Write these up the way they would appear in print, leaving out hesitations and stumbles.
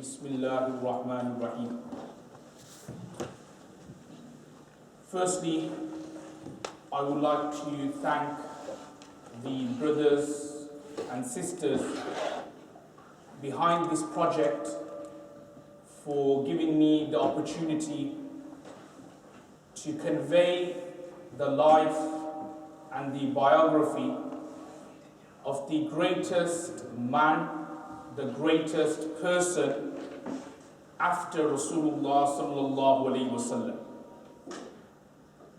Bismillahir Rahmanir Rahim. Firstly, I would like to thank the brothers and sisters behind this project for giving me the opportunity to convey the life and the biography of the greatest man, the greatest person after Rasulullah sallallahu alaihi wasallam.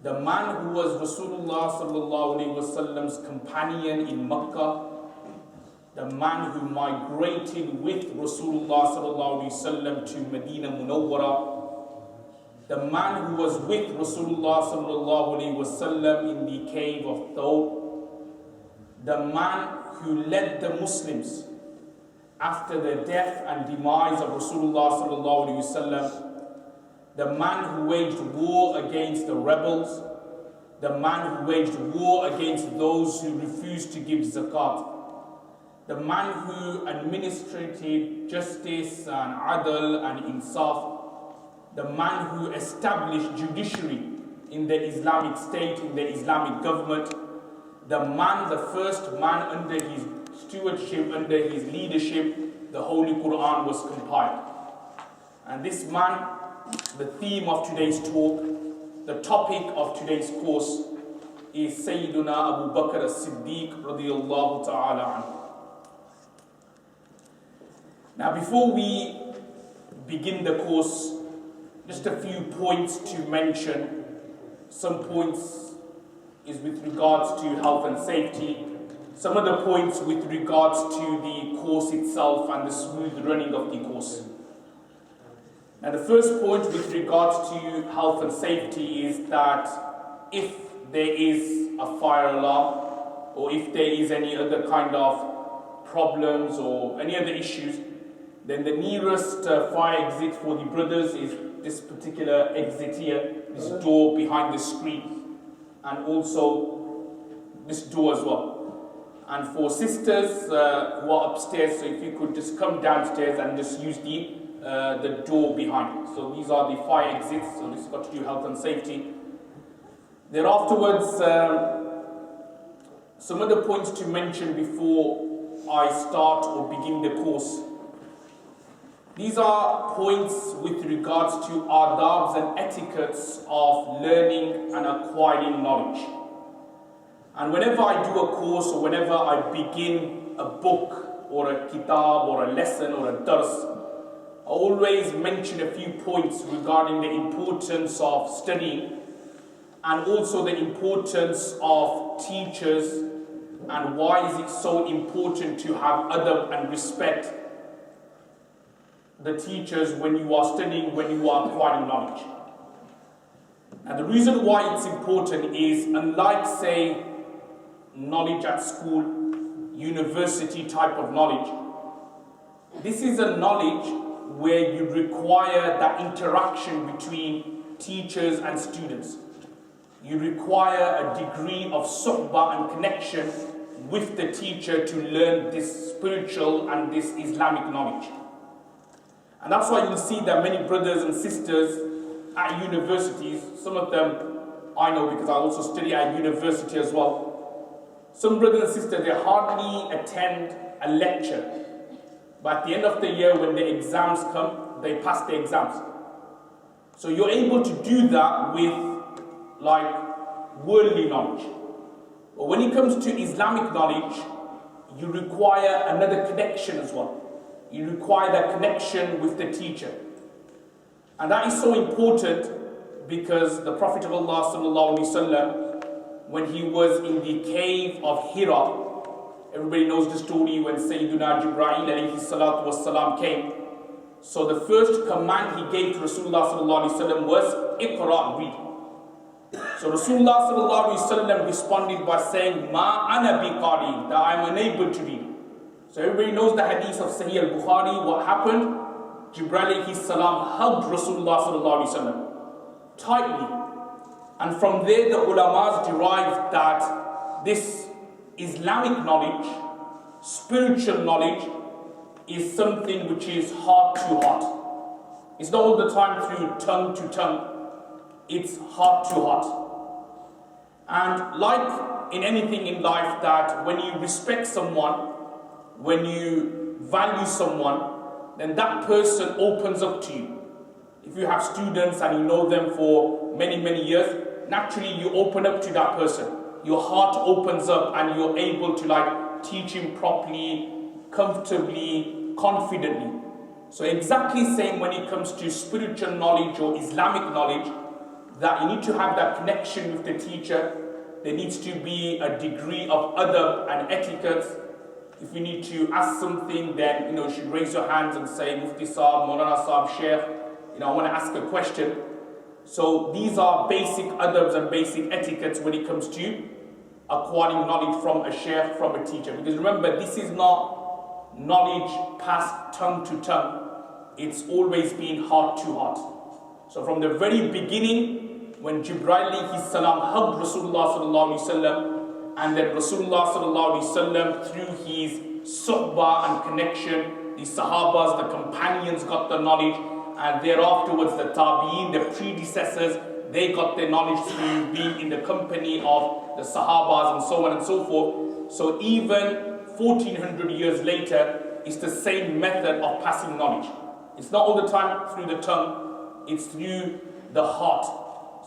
The man who was Rasulullah sallallahu alaihi wasallam's companion in Makkah, the man who migrated with Rasulullah sallallahu alaihi wasallam to Medina Munawwara, the man who was with Rasulullah sallallahu alaihi wasallam in the cave of Thawr, the man who led the Muslims after the death and demise of Rasulullah sallallahu alaihi wasallam, the man who waged war against the rebels, the man who waged war against those who refused to give zakat, the man who administrated justice and adl and insaf, the man who established judiciary in the Islamic state, in the Islamic government, the man, the first man under his stewardship, under his leadership, the Holy Quran was compiled. And this man, the theme of today's talk, the topic of today's course is Sayyiduna Abu Bakr as-Siddiq radiyallahu ta'ala anhu. Now before we begin the course, just a few points to mention. Some points is with regards to health and safety. Some of the points with regards to the course itself and the smooth running of the course. Now the first point with regards to health and safety is that if there is a fire alarm or if there is any other kind of problems or any other issues, then the nearest fire exit for the brothers is this particular exit here, this door behind the screen, and also this door as well. And for sisters who are upstairs, so if you could just come downstairs and just use the door behind. So these are the fire exits, so this has got to do health and safety. There afterwards, some other points to mention before I start or begin the course. These are points with regards to adabs and etiquettes of learning and acquiring knowledge. And whenever I do a course or whenever I begin a book or a kitab or a lesson or a dars, I always mention a few points regarding the importance of studying and also the importance of teachers and why is it so important to have adab and respect the teachers when you are studying, when you are acquiring knowledge. And the reason why it's important is, unlike say knowledge at school, university type of knowledge, this is a knowledge where you require that interaction between teachers and students. You require a degree of suhbah and connection with the teacher to learn this spiritual and this Islamic knowledge. And that's why you'll see that many brothers and sisters at universities, some of them I know because I also study at university as well. Some brothers and sisters, they hardly attend a lecture. But at the end of the year, when the exams come, they pass the exams. So you're able to do that with like worldly knowledge. But when it comes to Islamic knowledge, you require another connection as well. You require that connection with the teacher. And that is so important because the Prophet of Allah sallallahu alaihi wasallam, when he was in the cave of Hira, everybody knows the story when Sayyiduna Jibreel alayhi salatu wassalam came. So the first command he gave to Rasulullah sallallahu alaihi wasallam was Iqra, read. So Rasulullah sallallahu alaihi wasallam responded by saying, Ma ana biqari, that I am unable to read. So everybody knows the hadith of Sahih al-Bukhari. What happened? Jibreel alayhi salam hugged Rasulullah sallallahu alaihi wasallam tightly. And from there the ulamas derived that this Islamic knowledge, spiritual knowledge, is something which is heart to heart. It's not all the time through tongue to tongue, it's heart to heart. And like in anything in life, that when you respect someone, when you value someone, then that person opens up to you. If you have students and you know them for many, many years, naturally you open up to that person. Your heart opens up and you're able to teach him properly, comfortably, confidently. So exactly same when it comes to spiritual knowledge or Islamic knowledge, that you need to have that connection with the teacher. There needs to be a degree of adab and etiquette. If you need to ask something, then you should raise your hands and say, Mufti Saab, Maulana Saab, Sheikh, I want to ask a question. So these are basic adabs and basic etiquettes when it comes to acquiring knowledge from a sheikh, from a teacher. Because remember, this is not knowledge passed tongue to tongue. It's always been heart to heart. So from the very beginning, when Jibreel alayhi salam hugged Rasulullah sallallahu alaihi wasallam, and then Rasulullah sallallahu alaihi wasallam, through his suhbah and connection, the Sahabas, the companions got the knowledge, and thereafterwards the Tabi'een, the predecessors, they got their knowledge through being in the company of the Sahabas and so on and so forth. So even 1400 years later, it's the same method of passing knowledge. It's not all the time through the tongue, it's through the heart.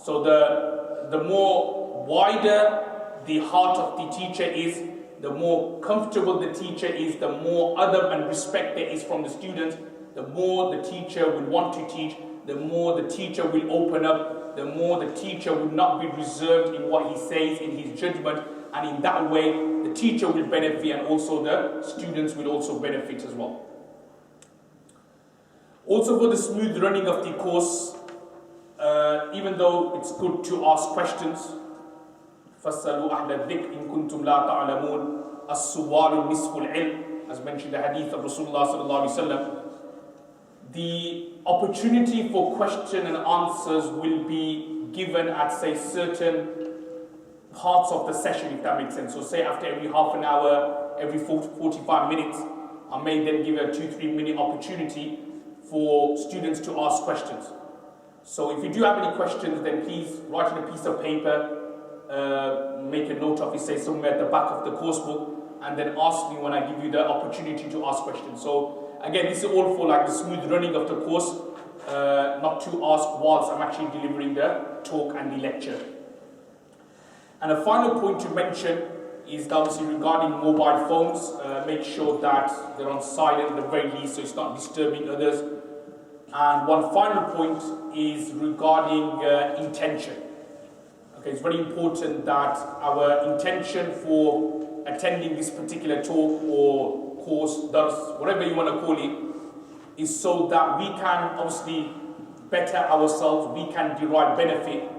So the more wider the heart of the teacher is, the more comfortable the teacher is, the more adab and respect there is from the students, the more the teacher will want to teach, the more the teacher will open up, the more the teacher will not be reserved in what he says, in his judgment, and in that way the teacher will benefit and also the students will also benefit as well. Also, for the smooth running of the course, even though it's good to ask questions, فَاسْأَلُوا أَهْلَ الذِّكْرِ إِن كُنتُمْ لَا تَعْلَمُونَ السُّؤَالُ نِصْفُ الْعِلْمِ, as mentioned in the hadith of Rasulullah sallallahu alaihi wasallam. The opportunity for question and answers will be given at, say, certain parts of the session, if that makes sense. So say after every half an hour, every 45 minutes, I may then give a 2-3 minute opportunity for students to ask questions. So if you do have any questions, then please write on a piece of paper, make a note of it, say somewhere at the back of the course book, and then ask me when I give you the opportunity to ask questions. So again, this is all for the smooth running of the course, not to ask whilst I'm actually delivering the talk and the lecture. And a final point to mention is that obviously regarding mobile phones, make sure that they're on silent at the very least, so it's not disturbing others. And one final point is regarding intention. Okay, it's very important that our intention for attending this particular talk or course, dars, whatever you want to call it, is so that we can obviously better ourselves, we can derive benefit,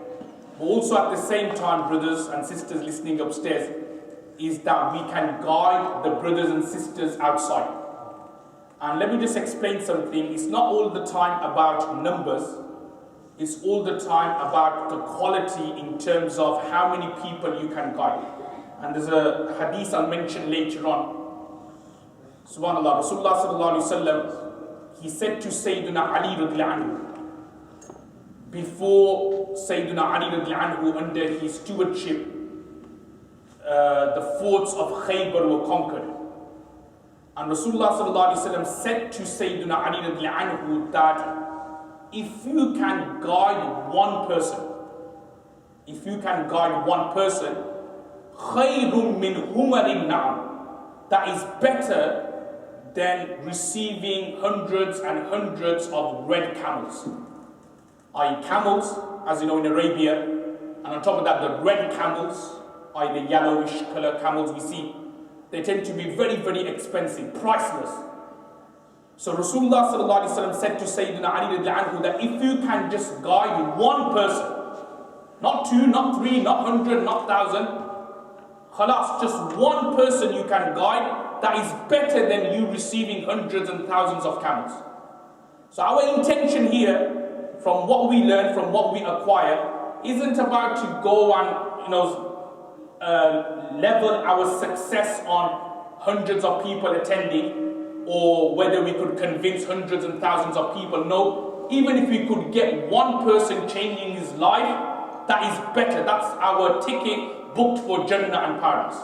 but also at the same time, brothers and sisters listening upstairs, is that we can guide the brothers and sisters outside. And let me just explain something. It's not all the time about numbers, it's all the time about the quality in terms of how many people you can guide. And there's a hadith I'll mention later on. Subhanallah, Rasulullah sallallahu alaihi wasallam, he said to Sayyidina Ali radiallahu anhu, before Sayyidina Ali radiallahu anhu, under his stewardship, the forts of Khaybar were conquered. And Rasulullah sallallahu alaihi wasallam said to Sayyidina Ali radiallahu anhu that if you can guide one person, khayrun min humarin na'am, that is better than receiving hundreds and hundreds of red camels. I.e. camels, as you know in Arabia, and on top of that the red camels, i.e. the yellowish color camels we see, they tend to be very, very expensive, priceless. So Rasulullah sallallahu alaihi wasallam said to Sayyidina Ali radiallahu anhu that if you can just guide one person, not two, not three, not 100, not 1,000, khalas, just one person you can guide, that is better than you receiving hundreds and thousands of camels. So our intention here, from what we learn, from what we acquire, isn't about to go and level our success on hundreds of people attending, or whether we could convince hundreds and thousands of people. No, even if we could get one person changing his life, that is better. That's our ticket booked for Jannah and paradise.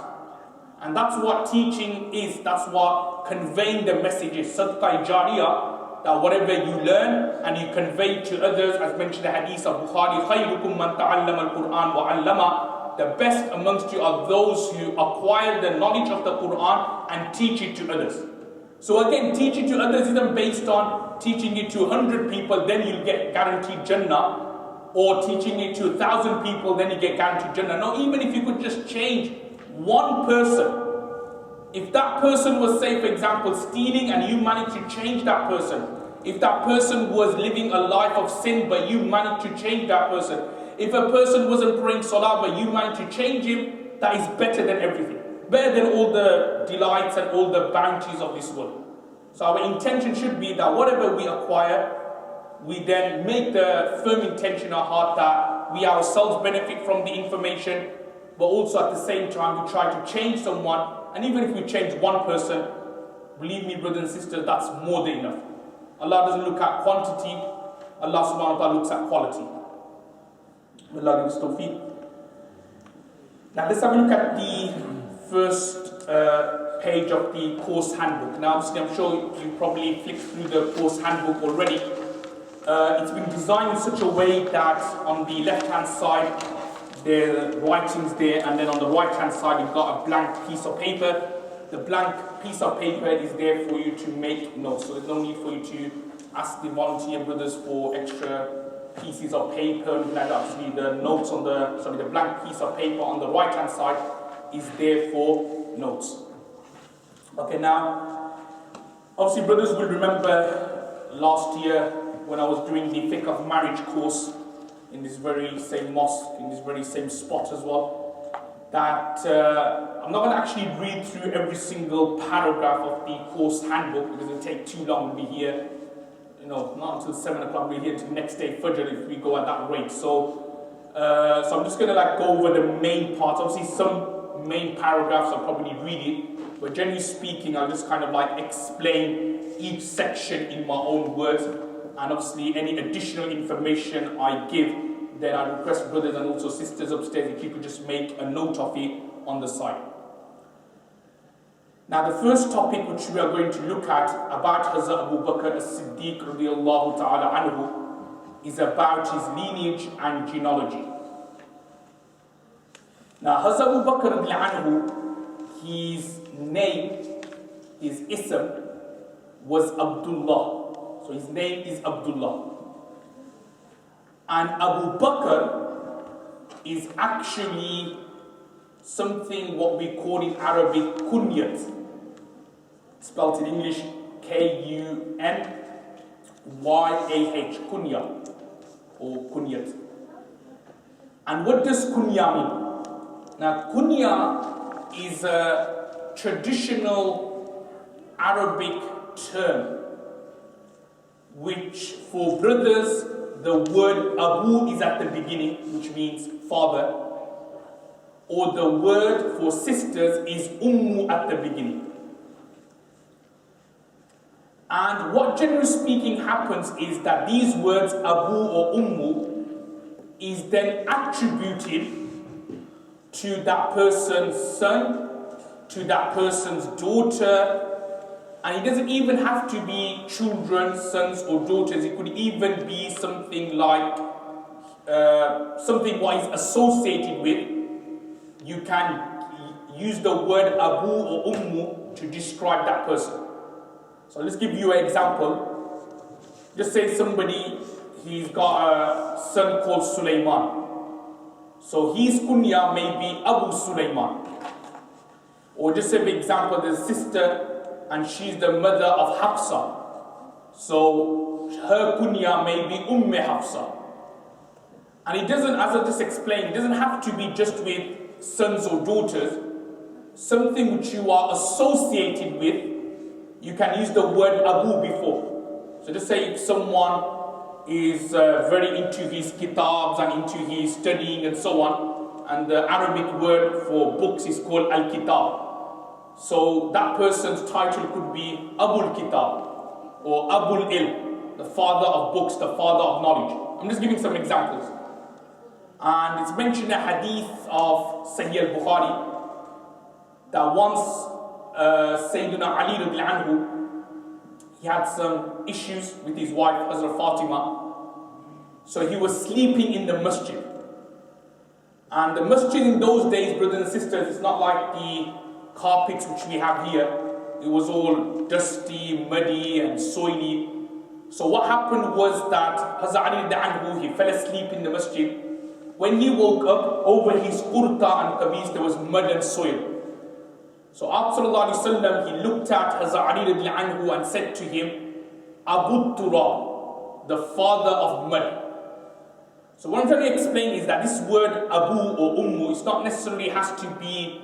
And that's what teaching is. That's what conveying the message is. Sadaqah Jariyah, that whatever you learn and you convey to others, as mentioned in the hadith of Bukhari, خَيْرُكُمْ مَنْ تَعَلَّمَ الْقُرْآنَ وَعَلَّمَ. The best amongst you are those who acquire the knowledge of the Quran and teach it to others. So again, teaching to others isn't based on teaching it to 100 people, then you'll get guaranteed Jannah, or teaching it to 1,000 people, then you get guaranteed Jannah. No, even if you could just change one person, if that person was, say for example, stealing and you managed to change that person, if that person was living a life of sin but you managed to change that person, if a person wasn't praying salah but you managed to change him, that is better than everything. Better than all the delights and all the bounties of this world. So our intention should be that whatever we acquire, we then make the firm intention in our heart that we ourselves benefit from the information, but also at the same time we try to change someone. And even if we change one person, believe me brothers and sisters, that's more than enough. Allah doesn't look at quantity, Allah subhanahu wa ta'ala looks at quality. Allah gives tawfiq. Now let's have a look at the first page of the course handbook. Now obviously I'm sure you probably flicked through the course handbook already. It's been designed in such a way that on the left hand side there are writings there, and then on the right hand side you've got a blank piece of paper. The blank piece of paper is there for you to make notes, so there's no need for you to ask the volunteer brothers for extra pieces of paper. And obviously the notes on the blank piece of paper on the right hand side is there for notes. Okay, now obviously brothers will remember last year when I was doing the fiqh of marriage course in this very same mosque, in this very same spot as well, that I'm not going to actually read through every single paragraph of the course handbook because it'll take too long. We'll be here, not until 7 o'clock. We'll be here until next day Fajr if we go at that rate. So I'm just going to go over the main parts. Obviously some main paragraphs I'll probably read it, but generally speaking I'll just kind of explain each section in my own words, and obviously any additional information I give, then I request brothers and also sisters upstairs if you could just make a note of it on the side. Now the first topic which we are going to look at about Hazrat Abu Bakr as-Siddiq radiyallahu ta'ala anhu is about his lineage and genealogy. Now Hazrat Abu Bakr radiyallahu anhu, his name, his ism was Abdullah. So his name is Abdullah. And Abu Bakr is actually something what we call in Arabic kunyat. Spelled in English Kunyah, kunya or kunyat. And what does kunya mean? Now kunya is a traditional Arabic term which for brothers the word Abu is at the beginning, which means father, or the word for sisters is Ummu at the beginning. And what generally speaking happens is that these words Abu or Ummu is then attributed to that person's son, to that person's daughter, and it doesn't even have to be children, sons or daughters. It could even be something like something what is associated with. You can use the word Abu or Ummu to describe that person. So let's give you an example. Just say somebody, he's got a son called Sulaiman. So his kunya may be Abu Sulaiman. Or just say for example, there's a sister and she's the mother of Hafsa. So her kunya may be Hafsa. And it doesn't, as I just explained, it doesn't have to be just with sons or daughters. Something which you are associated with, you can use the word Abu before. So just say if someone is very into his kitabs and into his studying and so on, and the Arabic word for books is called al-kitab. So that person's title could be Abul Kitab or Abul Ilm, the father of books, the father of knowledge. I'm just giving some examples. And it's mentioned in a hadith of Sahih al-Bukhari that once Sayyidina Ali radiallahu anhu, he had some issues with his wife, Hazrat Fatima. So he was sleeping in the masjid. And the masjid in those days, brothers and sisters, it's not like the carpets which we have here. It was all dusty, muddy and soily. So what happened was that Hazrat Ali radiallahu anhu, he fell asleep in the masjid. When he woke up, over his kurta and kameez there was mud and soil. So Prophet ﷺ, he looked at Hazrat Ali radiallahu anhu and said to him, Abu Turab, the father of mud. So what I'm trying to explain is that this word Abu or Ummu, it's not necessarily has to be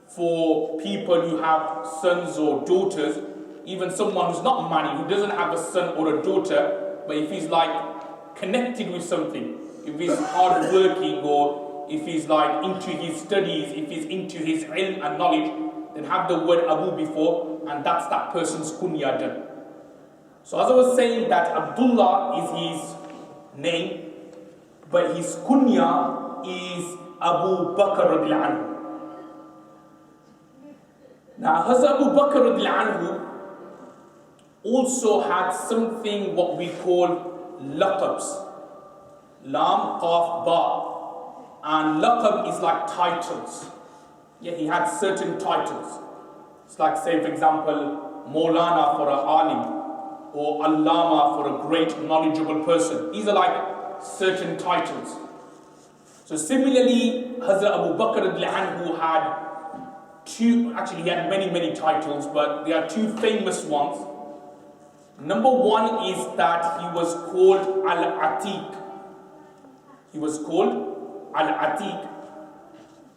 for people who have sons or daughters. Even someone who's not married, who doesn't have a son or a daughter, but if he's like connected with something, if he's hard working or if he's like into his studies, if he's into his ilm and knowledge, then have the word Abu before, and that's that person's kunya done. So as I was saying that Abdullah is his name, but his kunya is Abu Bakr radiallahu anhu. Now Hazrat Abu Bakr radiallahu anhu also had something what we call laqabs. Lam, Qaf, Ba. And laqab is like titles. Yeah, he had certain titles. It's like, say for example, Maulana for a alim, or Allama for a great knowledgeable person. These are like certain titles. So similarly, Hazrat Abu Bakr radiallahu anhu had two, actually he had many titles, but there are two famous ones. Number one is that he was called Al-Atiq. He was called Al-Atiq.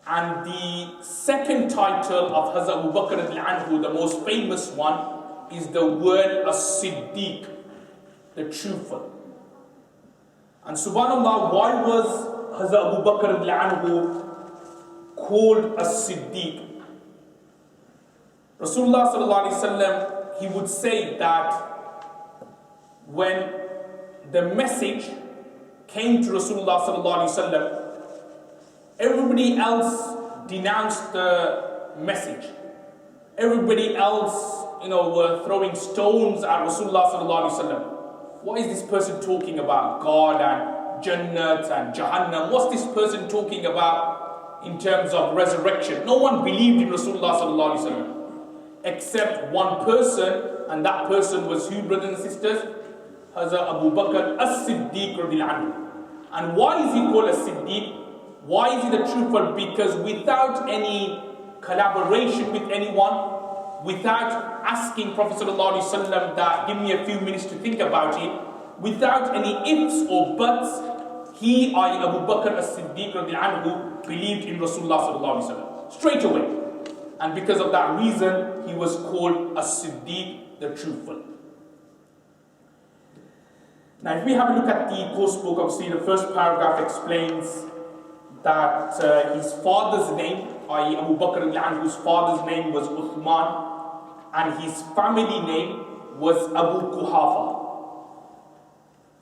And the second title of Hazrat Abu Bakr radiallahu anhu, the most famous one, is the word As-Siddiq, the truthful. And subhanAllah, why was Hazrat Abu Bakr radiallahu anhu called As-Siddiq? Rasulullah sallallahu alaihi wasallam, he would say that when the message came to Rasulullah sallallahu alaihi wasallam, everybody else denounced the message. Everybody else, were throwing stones at Rasulullah sallallahu alaihi wasallam. What is this person talking about? God and Jannat and Jahannam. What's this person talking about in terms of resurrection? No one believed in Rasulullah sallallahu alaihi wasallam except one person, and that person was who, brothers and sisters? Hazrat Abu Bakr as-Siddiq radiallahu anhu. And why is he called as-Siddiq? Why is he the truthful? Because without any collaboration with anyone, without asking Prophet ﷺ that give me a few minutes to think about it, without any ifs or buts, he, Abu Bakr as-Siddiq radiallahu anhu, believed in Rasulullah ﷺ straight away. And because of that reason, he was called as-Siddiq, the truthful. Now if we have a look at the course book, obviously the first paragraph explains that his father's name, i.e. Abu Bakr radiallahu anhu's father's name was Uthman, and his family name was Abu Quhafa.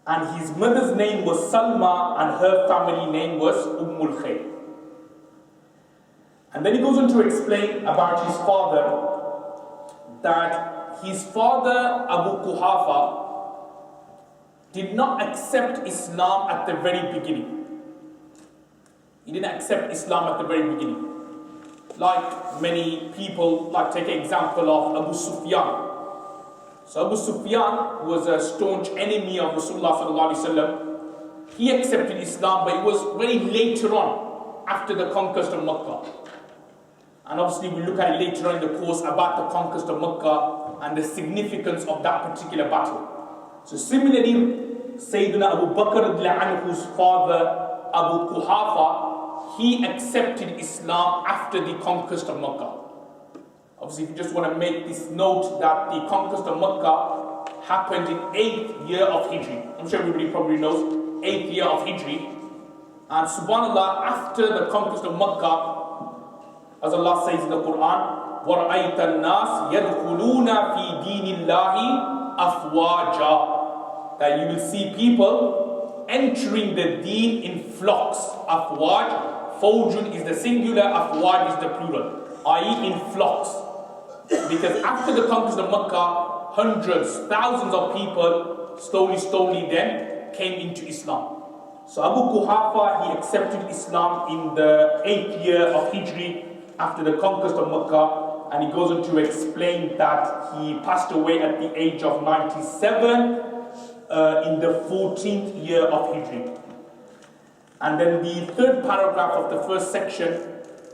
And his mother's name was Salma, and her family name was Ummul Khair. And then he goes on to explain about his father, that his father, Abu Quhafa, did not accept Islam at the very beginning. He didn't accept Islam at the very beginning. Like many people, like take an example of Abu Sufyan. So Abu Sufyan, who was a staunch enemy of Rasulullah sallallahu alaihi wasallam, he accepted Islam, but it was very later on, after the conquest of Makkah. And obviously we look at it later on in the course about the conquest of Makkah and the significance of that particular battle. So similarly, Sayyidina Abu Bakr radiallahu anhu's father, Abu Quhafa, he accepted Islam after the conquest of Makkah. Obviously, if you just want to make this note that the conquest of Makkah happened in 8th year of Hijri. I'm sure everybody probably knows, 8th year of Hijri. And subhanAllah, after the conquest of Makkah, as Allah says in the Quran, وَرَأَيْتَ النَّاسِ يَدْخُلُونَ فِي دِينِ اللَّهِ أَفْوَاجًا. That you will see people entering the deen in flocks. Afwaj, fawjun is the singular, afwaj is the plural, i.e. in flocks. Because after the conquest of Makkah, hundreds, thousands of people slowly then came into Islam. So Abu Quhafa, he accepted Islam in the 8th year of Hijri after the conquest of Makkah, and he goes on to explain that he passed away at the age of 97 in the 14th year of Hijri. And then the third paragraph of the first section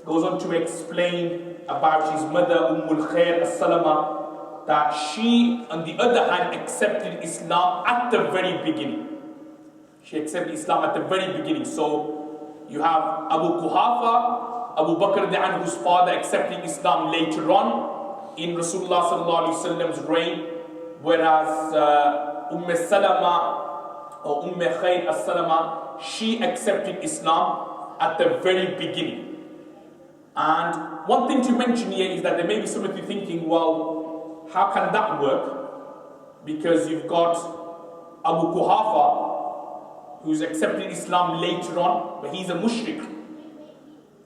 goes on to explain about his mother Ummul Khair as-Salama, that she, on the other hand, accepted Islam at the very beginning. She accepted Islam at the very beginning. So you have Abu Quhafa, Abu Bakr anhu's father, accepting Islam later on in Rasulullah sallallahu alaihi wasallam's reign, whereas Salama or Khair as-Salama, she accepted Islam at the very beginning. And one thing to mention here is that there may be some of you thinking, well, how can that work? Because you've got Abu Quhafa, who's accepted Islam later on, but he's a mushrik.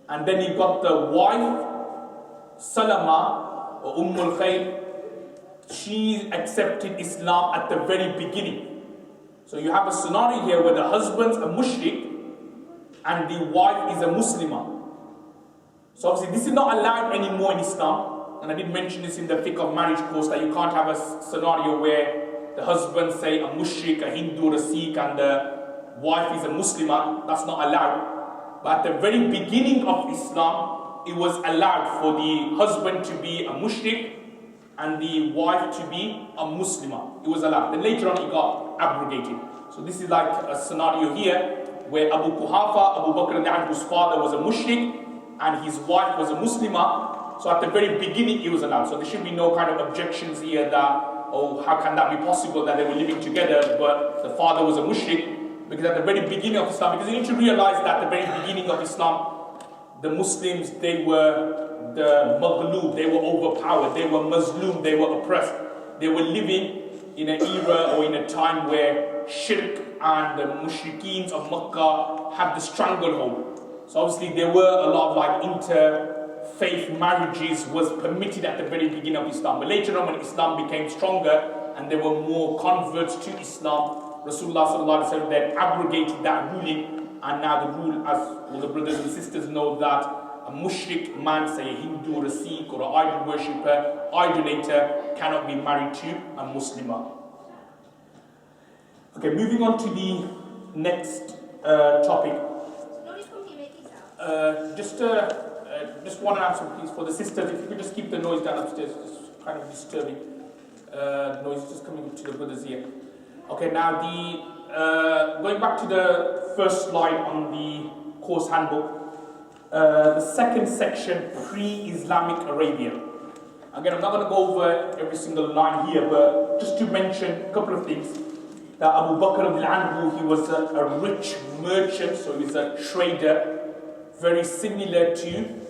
And then you've got the wife, Salama, or Khair, she accepted Islam at the very beginning. So you have a scenario here where the husband's a mushrik and the wife is a Muslimah. So obviously this is not allowed anymore in Islam, and I did mention this in the fiqh of marriage course, that you can't have a scenario where the husband, say, a mushrik, a Hindu, or a Sikh, and the wife is a Muslimah. That's not allowed. But at the very beginning of Islam, it was allowed for the husband to be a mushrik and the wife to be a Muslimah. It was allowed. Then later on it got abrogated. So this is like a scenario here where Abu Quhafa, Abu Bakr anhu's father, was a mushrik and his wife was a Muslimah. So at the very beginning it was allowed. So there should be no kind of objections here that, oh, how can that be possible that they were living together but the father was a mushrik? Because at the very beginning of Islam, because you need to realize that at the very beginning of Islam, the Muslims, they were the maghlub, they were overpowered, they were mazloom, they were oppressed. They were living in an era or in a time where shirk and the mushrikeens of Makkah had the stranglehold. So obviously there were a lot of like interfaith marriages was permitted at the very beginning of Islam. But later on when Islam became stronger and there were more converts to Islam, Rasulullah sallallahu alaihi wasallam then abrogated that ruling, and now the rule, as all the brothers and sisters know, that a mushrik man, say a Hindu or a Sikh or an idol worshipper, idolater, cannot be married to a Muslimah. Okay, moving on to the next topic. Just one answer, please, for the sisters. If you could just keep the noise down upstairs, it's kind of disturbing. Noise is just coming to the brothers here. Okay, now going back to the first slide on the course handbook, the second section, Pre-Islamic Arabia. Again, I'm not going to go over every single line here, but just to mention a couple of things. That Abu Bakr anhu, he was a rich merchant, so he's a trader, very similar to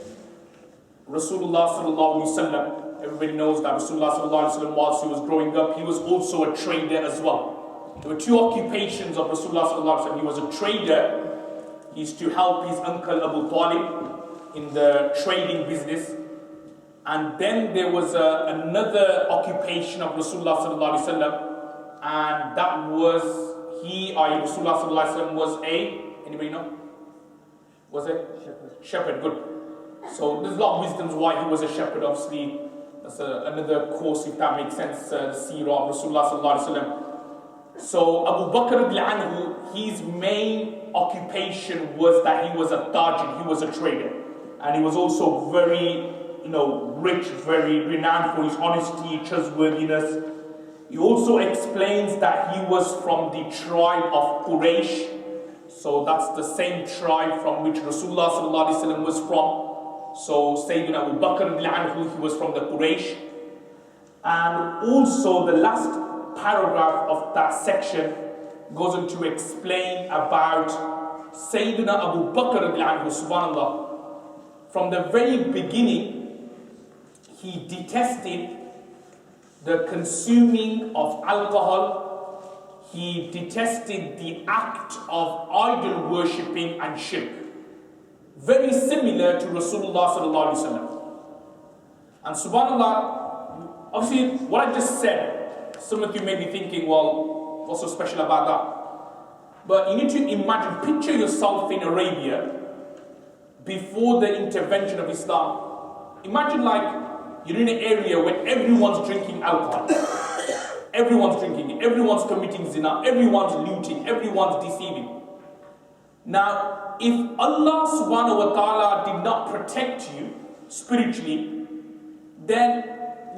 Rasulullah sallallahu alaihi wasallam. Everybody knows that Rasulullah sallallahu alaihi wasallam, whilst he was growing up, he was also a trader as well. There were two occupations of Rasulullah sallallahu alaihi wasallam. He was a trader. He used to help his uncle Abu Talib in the trading business. And then there was another occupation of Rasulullah sallallahu alaihi wasallam, and that was Rasulullah sallallahu alaihi wasallam was anybody know? Was it? Shepherd, good. So there's a lot of wisdoms why he was a shepherd. Obviously, that's another course, if that makes sense, the seerah of Rasulullah sallallahu alaihi wasallam. So Abu Bakr anhu, his main occupation was that he was a tajir, he was a trader. And he was also very, rich, very renowned for his honesty, trustworthiness. He also explains that he was from the tribe of Quraysh. So that's the same tribe from which Rasulullah sallallahu alaihi wasallam was from. So Sayyidina Abu Bakr anhu, he was from the Quraysh. And also the last paragraph of that section goes on to explain about Sayyidina Abu Bakr anhu, subhanallah. From the very beginning, he detested the consuming of alcohol, he detested the act of idol worshipping and shirk. Very similar to Rasulullah sallallahu alaihi wasallam. And subhanAllah, obviously what I just said, some of you may be thinking, well, what's so special about that? But you need to imagine, picture yourself in Arabia before the intervention of Islam. Imagine like you're in an area where everyone's drinking alcohol. Everyone's drinking it, everyone's committing zina, everyone's looting, everyone's deceiving. Now, if Allah subhanahu wa ta'ala did not protect you spiritually, then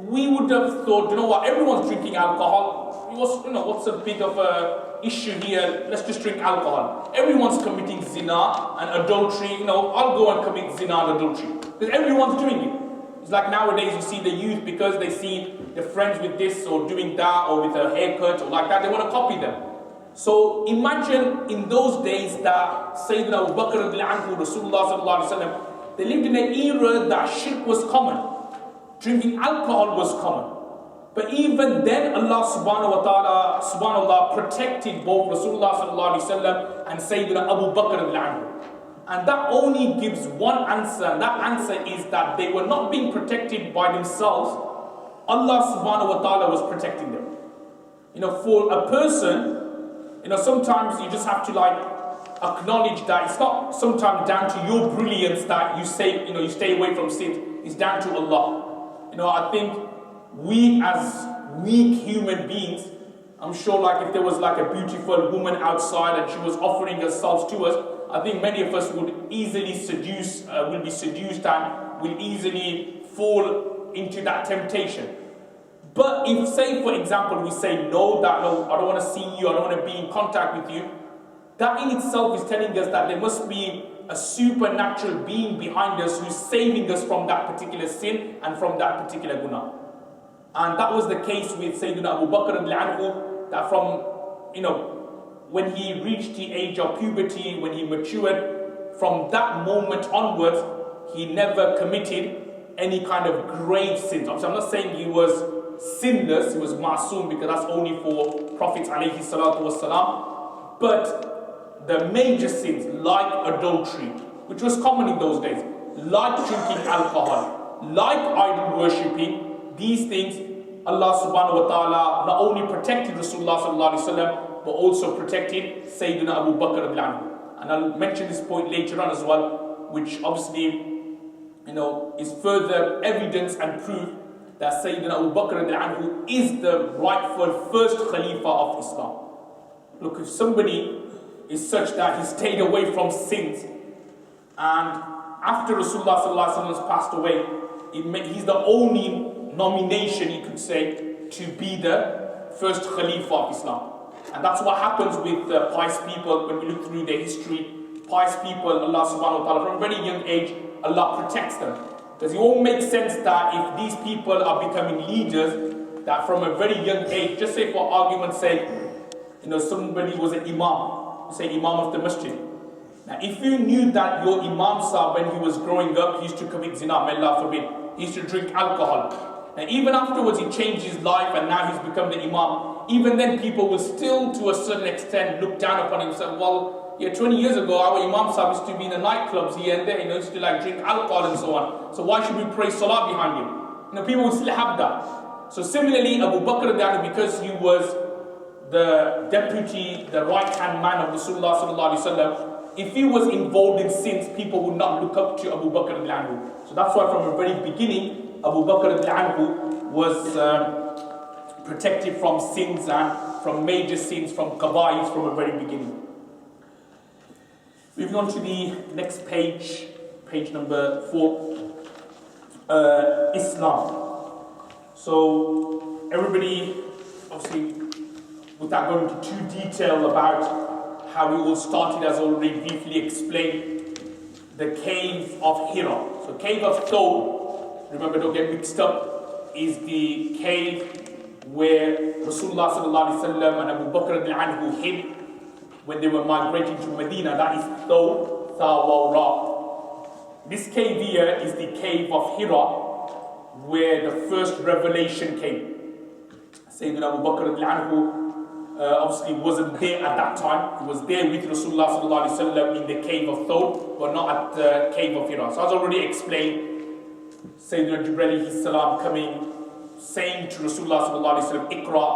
we would have thought, you know what, everyone's drinking alcohol. What's a big of a issue here? Let's just drink alcohol. Everyone's committing zina and adultery. I'll go and commit zina and adultery. Because everyone's doing it. It's like nowadays you see the youth, because they see their friends with this or doing that or with a haircut or like that, they want to copy them. So imagine in those days that Sayyidina Abu Bakr anhu, Rasulullah sallallahu alaihi wasallam, they lived in an era that shirk was common. Drinking alcohol was common. But even then Allah subhanahu wa ta'ala, subhanallah, protected both Rasulullah sallallahu alaihi wasallam and Sayyidina Abu Bakr anhu. And that only gives one answer, and that answer is that they were not being protected by themselves. Allah subhanahu wa ta'ala was protecting them. For a person, sometimes you just have to acknowledge that it's not sometimes down to your brilliance that you say, you stay away from sin. It's down to Allah. I think we as weak human beings, I'm sure if there was a beautiful woman outside and she was offering herself to us, I think many of us would easily be seduced and will easily fall into that temptation. But if, say for example, we say no, I don't want to see you, I don't want to be in contact with you, that in itself is telling us that there must be a supernatural being behind us who's saving us from that particular sin and from that particular guna. And that was the case with Sayyidina Abu Bakr anhu, that from, when he reached the age of puberty, when he matured, from that moment onwards, he never committed any kind of grave sins. I'm not saying he was sinless, he was ma'soom, because that's only for Prophets alayhi salatu wasalam. But the major sins, like adultery, which was common in those days, like drinking alcohol, like idol worshipping, these things, Allah subhanahu wa ta'ala not only protected Rasulullah sallallahu alaihi wasallam, but also protected Sayyidina Abu Bakr anhu. And I'll mention this point later on as well, which obviously, is further evidence and proof that Sayyidina Abu Bakr anhu is the rightful first Khalifa of Islam. Look, if somebody is such that he stayed away from sins, and after Rasulullah sallallahu alaihi wasallam has passed away, he's the only nomination, you could say, to be the first Khalifa of Islam. And that's what happens with pious people when we look through their history. Pious people, Allah subhanahu wa ta'ala, from a very young age, Allah protects them. Because it won't make sense that if these people are becoming leaders, that from a very young age, just say for argument's sake, somebody was an imam, say imam of the masjid. Now if you knew that your imam sahib, when he was growing up, he used to commit zina, may Allah forbid, he used to drink alcohol. Now even afterwards he changed his life and now he's become the imam. Even then people will still to a certain extent look down upon him and say, well, 20 years ago our imam sahib used to be in the nightclubs here and there, used to drink alcohol and so on. So why should we pray salah behind him? People will still have that. So similarly, Abu Bakr, because he was the deputy, the right-hand man of Rasulullah sallallahu alaihi wasallam, if he was involved in sins, people would not look up to Abu Bakr anhu. So that's why from the very beginning, Abu Bakr anhu was protected from sins and from major sins, from kaba'is from the very beginning. Moving on to the next page, page number 4, Islam. So everybody, obviously, without going into too detail about how it all started, as already briefly explained, the cave of Hira. So cave of Thawb, remember, don't get mixed up, is the cave where Rasulullah sallallahu alaihi wasallam and Abu Bakr anhu hid when they were migrating to Medina. That is Thawb, Thawra. This cave here is the cave of Hira, where the first revelation came. Sayyidina Abu Bakr obviously wasn't there at that time. He was there with Rasulullah sallallahu alaihi wasallam in the cave of Thawr, but not at the cave of Hira. So as I already explained, Sayyidina Jibreel alayhi salam coming, saying to Rasulullah sallallahu alaihi wasallam, Iqra.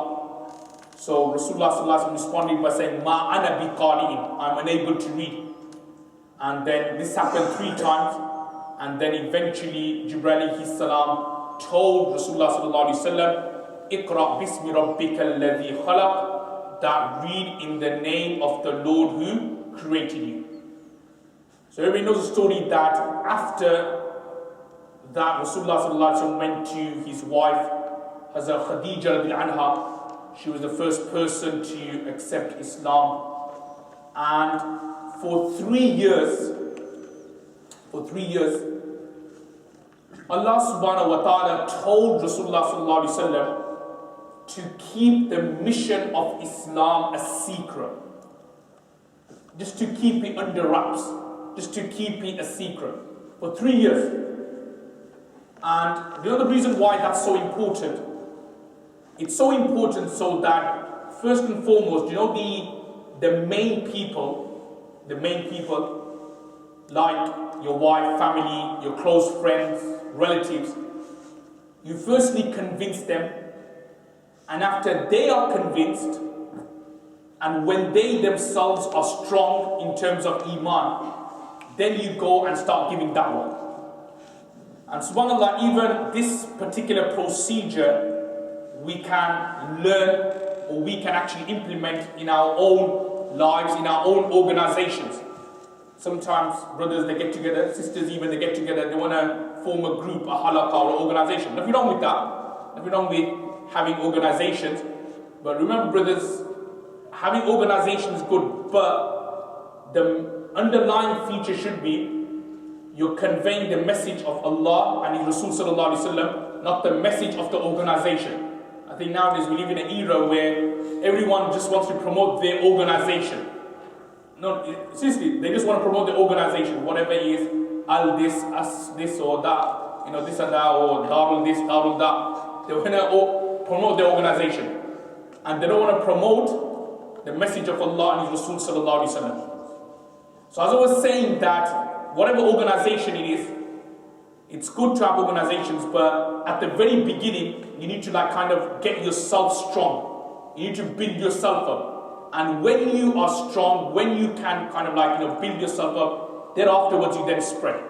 So Rasulullah sallallahu alaihi wasallam responded by saying, Ma ana biqari'in, I'm unable to read. And then this happened 3 times, and then eventually Jibreel alayhi salam told Rasulullah sallallahu alaihi wasallam, Iqra bismi rabbika alladhi khalaq, that read in the name of the Lord who created you. So everybody knows the story that after that Rasulullah sallallahu alaihi wasallam went to his wife Hazrat Khadija radhiyallahu anha. She was the first person to accept Islam, and for 3 years Allah subhanahu wa ta'ala told Rasulullah sallallahu alaihi wasallam to keep the mission of Islam a secret. Just to keep it under wraps. Just to keep it a secret. For 3 years. And the other reason why that's so important, it's so important so that, first and foremost, you know, the main people, like your wife, family, your close friends, relatives, you firstly convince them, and after they are convinced, and when they themselves are strong in terms of Iman, then you go and start giving da'wah. And subhanAllah, even this particular procedure we can learn, or we can actually implement in our own lives, in our own organizations. Sometimes brothers, they get together, sisters even, they get together, they want to form a group, a halaqah or an organization. Nothing wrong with that. Nothing wrong with having organizations. But remember brothers, having organization is good, but the underlying feature should be you're conveying the message of Allah and His Rasul sallallahu alaihi wasallam, not the message of the organization. I think nowadays we live in an era where everyone just wants to promote their organization. No, seriously, they just want to promote the organization, whatever it is, al this, as this or that, you know, this and that, or darul this, darul that. They want to promote their organization, and they don't want to promote the message of Allah and His Rasul sallallahu alaihi wasallam. So as I was saying that, whatever organization it is, it's good to have organizations, but at the very beginning, you need to like kind of get yourself strong. You need to build yourself up. And when you are strong, when you can kind of like, you know, build yourself up, then afterwards you then spread.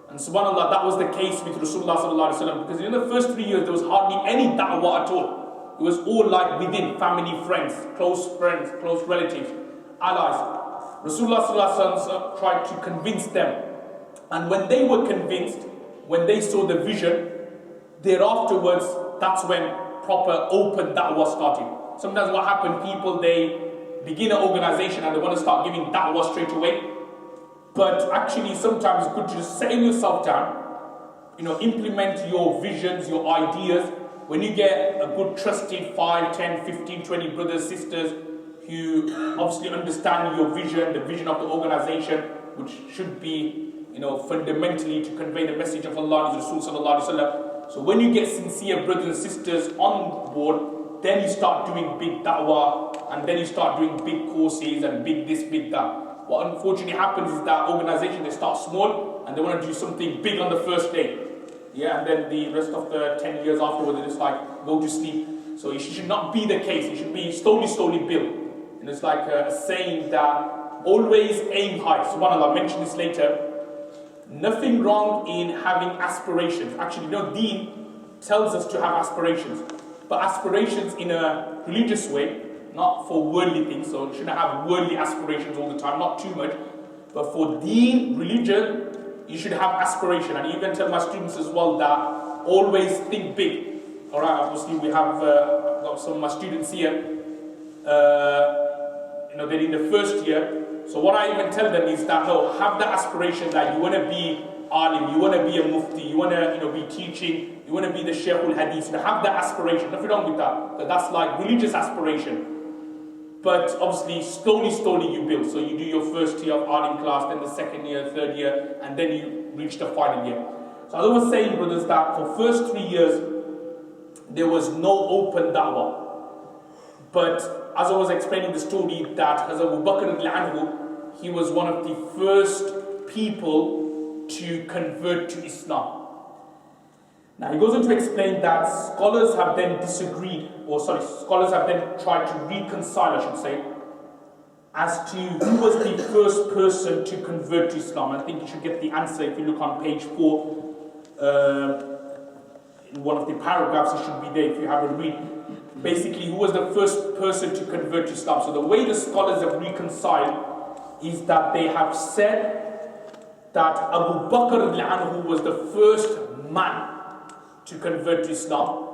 And subhanAllah, that was the case with Rasulullah sallallahu alaihi wasallam, because in the first 3 years, there was hardly any da'wah at all. It was all like within family, friends, close relatives, allies. Rasulullah sallallahu alaihi wasallam tried to convince them, and when they were convinced, when they saw the vision, thereafterwards, that's when proper open da'wah started. Sometimes what happened, people, they begin an organization and they want to start giving da'wah straight away, but actually sometimes it's good to just settle yourself down, you know, implement your visions, your ideas. When you get a good trusted 5, 10, 15, 20 brothers, sisters, who obviously understand your vision, the vision of the organization, which should be, you know, fundamentally to convey the message of Allah and His Rasul sallallahu alaihi wasallam. So when you get sincere brothers and sisters on board, then you start doing big da'wah, and then you start doing big courses and big this, big that. What unfortunately happens is that organization, they start small and they want to do something big on the first day. Yeah, and then the rest of the 10 years afterwards, they just like go to sleep. So it should not be the case. It should be slowly built. And it's like a saying that always aim high. SubhanAllah, I'll mention this later. Nothing wrong in having aspirations. Actually, you know, Deen tells us to have aspirations. But aspirations in a religious way, not for worldly things. So you shouldn't have worldly aspirations all the time, not too much. But for Deen, religion, you should have aspiration. And I even tell my students as well that always think big. Alright, obviously we have got some of my students here. You know, they're in the first year. So what I even tell them is that, no, have the aspiration that you want to be Alum, you want to be a Mufti, you want to, you know, be teaching, you want to be the Shaykh al-Hadith. You know, have the aspiration. Nothing wrong with that. But that's like religious aspiration. But obviously, slowly you build. So you do your first year of Alum class, then the second year, third year, and then you reach the final year. So as I was saying, brothers, that for first 3 years, there was no open da'wah. But as I was explaining the story, that as Abu Bakr anhu, he was one of the first people to convert to Islam. Now he goes on to explain that scholars have then scholars have then tried to reconcile, I should say, as to who was the first person to convert to Islam. I think you should get the answer if you look on page 4. In one of the paragraphs, it should be there if you have a read. Basically, who was the first person to convert to Islam? So the way the scholars have reconciled is that they have said that Abu Bakr anhu was the first man to convert to Islam.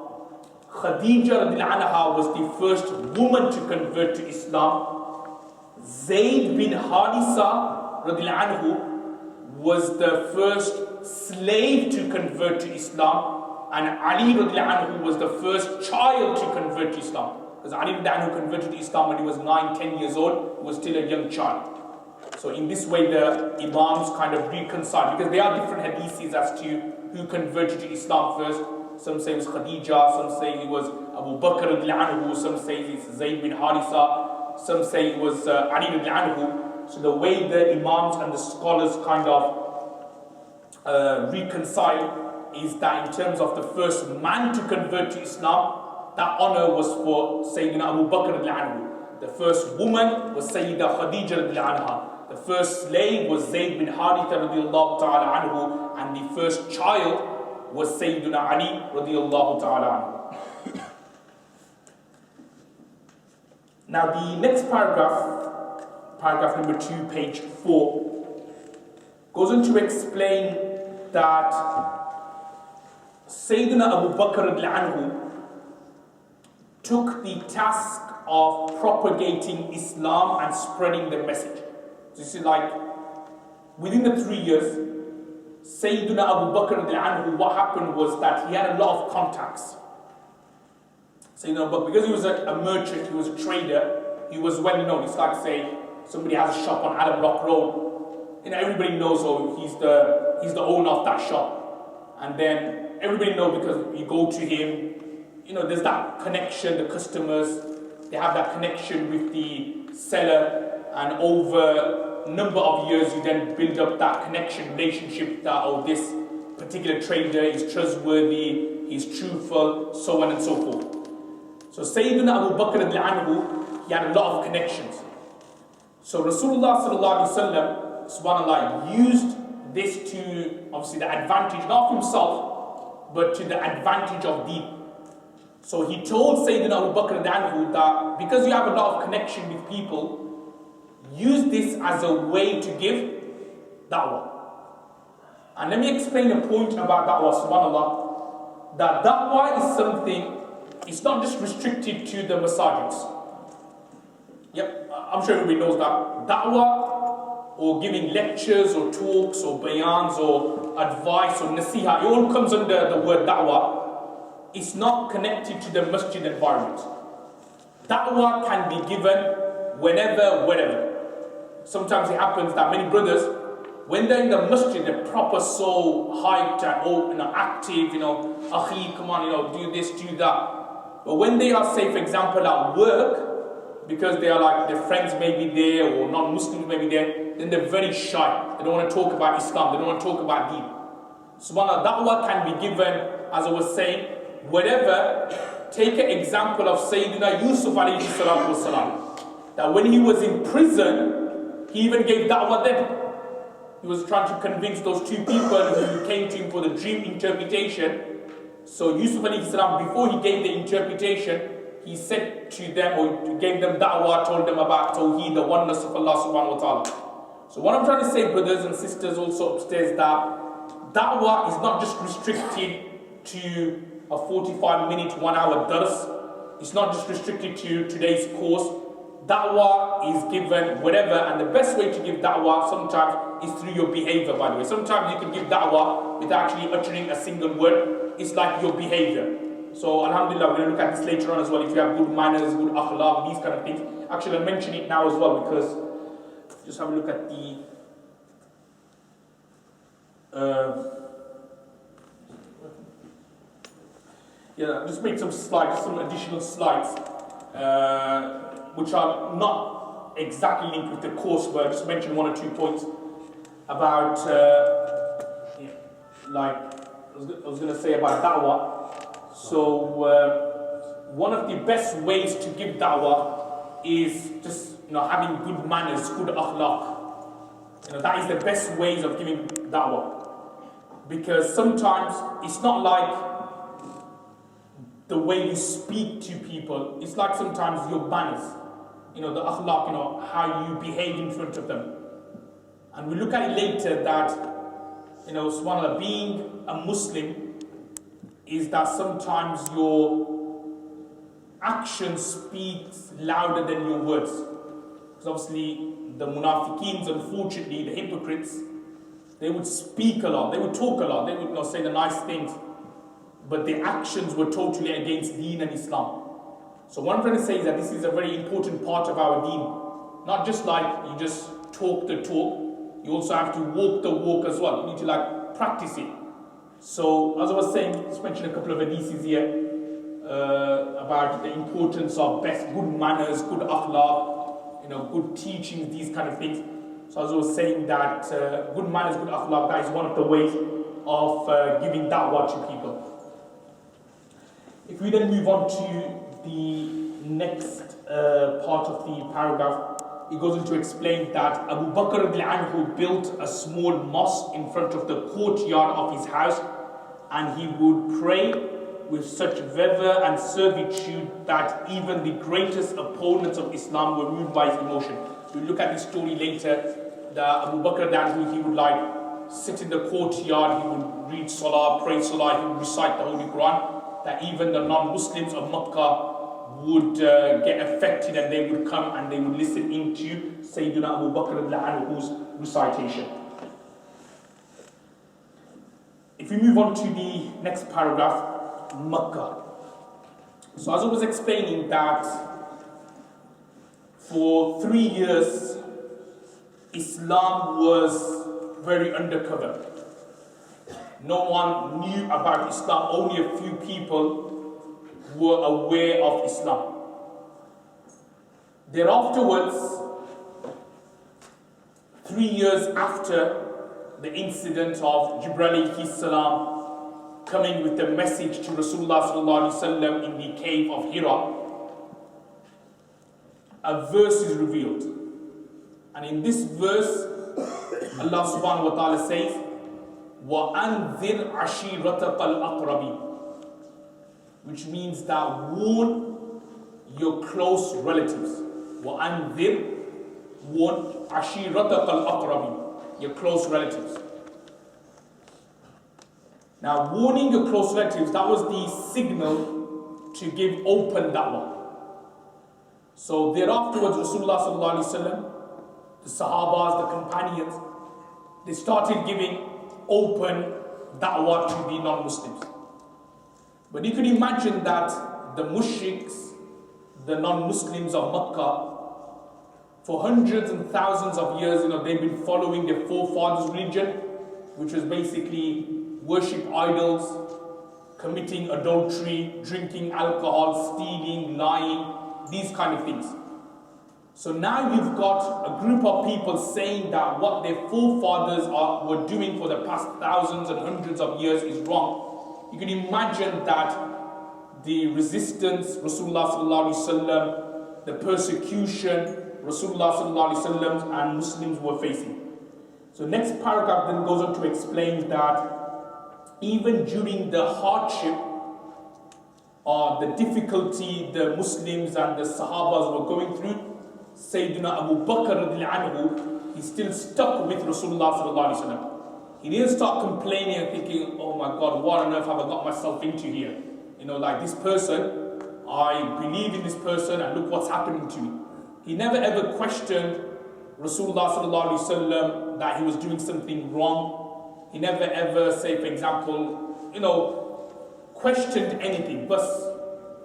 Khadija anha was the first woman to convert to Islam. Zayd bin Harisa anhu was the first slave to convert to Islam. And Ali anhu was the first child to convert to Islam. Because Ali anhu converted to Islam when he was 9-10 years old, he was still a young child. So in this way the Imams kind of reconcile, because there are different hadiths as to who converted to Islam first. Some say it was Khadija, some say it was Abu Bakr anhu, some say it's Zayd bin Harisa, some say it was Ali anhu. So the way the Imams and the scholars kind of reconcile is that in terms of the first man to convert to Islam, that honor was for Sayyidina Abu Bakr anhu. The first woman was Sayyida Khadija anha. The first slave was Zayd bin Haritha radiallahu ta'ala anhu. And the first child was Sayyidina Ali radiallahu ta'ala anhu. Now the next paragraph number 2, page 4, goes on to explain that Sayyidina Abu Bakr anhu took the task of propagating Islam and spreading the message. So you see, like, within the 3 years, Sayyidina Abu Bakr anhu, what happened was that he had a lot of contacts. Sayyidina Abu Bakr, because he was a merchant, he was a trader, he was well known. It's like, say, somebody has a shop on Alum Road. You know, everybody knows, oh, he's the owner of that shop. And then everybody knows because you go to him, you know, there's that connection, the customers, they have that connection with the seller, and over a number of years you then build up that connection, relationship that, oh, this particular trader is trustworthy, he's truthful, so on and so forth. So Sayyidina Abu Bakr anhu, he had a lot of connections. So Rasulullah sallallahu alaihi wasallam, subhanAllah, used this to, obviously, the advantage, not of himself, but to the advantage of deen. So he told Sayyidina Abu Bakr anhu that because you have a lot of connection with people, use this as a way to give da'wah. And let me explain a point about da'wah, subhanAllah, that da'wah is something, it's not just restricted to the masajids. Yep, I'm sure everybody knows that. Da'wah, or giving lectures or talks or bayans or advice or nasiha, it all comes under the word da'wah. It's not connected to the masjid environment. Da'wah can be given whenever, wherever. Sometimes it happens that many brothers, when they're in the masjid, they're proper so hyped and active, akhi, come on, do this, do that. But when they are, say, for example, at work, because they are like, their friends may be there or non-Muslims may be there, then they're very shy. They don't want to talk about Islam, they don't want to talk about deen. Subhanallah, da'wah can be given, as I was saying, wherever. Take an example of Sayyidina Yusuf alayhi salatu wasalam, that when he was in prison, he even gave da'wah then. He was trying to convince those two people who came to him for the dream interpretation. So Yusuf alayhi salam, before he gave the interpretation, he said to them, or gave them da'wah, told them about Tawheed, the oneness of Allah subhanahu wa ta'ala. So what I'm trying to say, brothers and sisters also upstairs, that da'wah is not just restricted to a 45-minute, 1-hour dars. It's not just restricted to today's course. Da'wah is given wherever, and the best way to give da'wah sometimes is through your behavior, by the way. Sometimes you can give da'wah without actually uttering a single word. It's like your behavior. So alhamdulillah, we're going to look at this later on as well. If you have good manners, good akhlaq, these kind of things. Actually, I'll mention it now as well, because just have a look at the Yeah, just made some slides, some additional slides, which are not exactly linked with the coursework. Just mention one or two points about, like, I was going to say about da'wah. So, one of the best ways to give da'wah is just, having good manners, good akhlaq. That is the best ways of giving da'wah. Because sometimes it's not like the way you speak to people, it's like sometimes your manners, the akhlaq, how you behave in front of them. And we look at it later that, subhanAllah, being a Muslim is that sometimes your action speaks louder than your words. Because obviously the munafiqeens, unfortunately, the hypocrites, they would speak a lot, they would talk a lot, they would say the nice things, but their actions were totally against Deen and Islam. So what I'm trying to say is that this is a very important part of our Deen. Not just like you just talk the talk, you also have to walk the walk as well. You need to practice it. So as I was saying, let's mention a couple of hadiths here about the importance of good manners, good akhlaq, good teachings, these kind of things. So as I was saying that good manners, good akhlaq, that is one of the ways of giving da'wah to people. If we then move on to the next part of the paragraph, it goes on to explain that Abu Bakr anhu built a small mosque in front of the courtyard of his house, and he would pray with such fervor and servitude that even the greatest opponents of Islam were moved by his emotion. We'll look at this story later. That Abu Bakr anhu, he would sit in the courtyard, he would read salah, pray salah, he would recite the Holy Quran, that even the non-Muslims of Makkah would get affected, and they would come and they would listen into Sayyidina Abu Bakr anhu's recitation. If we move on to the next paragraph, Makkah. So as I was explaining that for 3 years Islam was very undercover. No one knew about Islam, only a few people were aware of Islam. Thereafterwards, 3 years after the incident of Jibreel alayhi salam coming with the message to Rasulullah sallallahu alaihi wasallam in the cave of Hira, a verse is revealed. And in this verse, Allah subhanahu wa ta'ala says, وَأَنذِرْ عَشِيرَتَكَ الْأَقْرَبِينَ, which means that warn your close relatives. وَأَنذِرْ, warn عَشِيرَتَكَ الْأَقْرَبِينَ, your close relatives. Now, warning your close relatives, that was the signal to give open da'wah. So thereafterwards, Rasulullah sallallahu alaihi wasallam, the Sahabas, the companions, they started giving open da'wah to the non-Muslims. But you can imagine that the mushriks, the non-Muslims of Makkah, for hundreds and thousands of years, they've been following their forefathers' religion, which was basically worship idols, committing adultery, drinking alcohol, stealing, lying, these kind of things. So now you've got a group of people saying that what their forefathers were doing for the past thousands and hundreds of years is wrong. You can imagine that the resistance, Rasulullah sallallahu alaihi wasallam, the persecution, Rasulullah sallallahu alaihi wasallam and Muslims were facing. So next paragraph then goes on to explain that even during the hardship or the difficulty the Muslims and the Sahabas were going through, Sayyidina Abu Bakr anhu, he still stuck with Rasulullah sallallahu alaihi wasallam. He didn't start complaining and thinking, oh my God, what on earth have I got myself into here? Like this person, I believe in this person and look what's happening to me. He never ever questioned Rasulullah sallallahu alaihi wasallam that he was doing something wrong. He never ever say, for example, questioned anything. But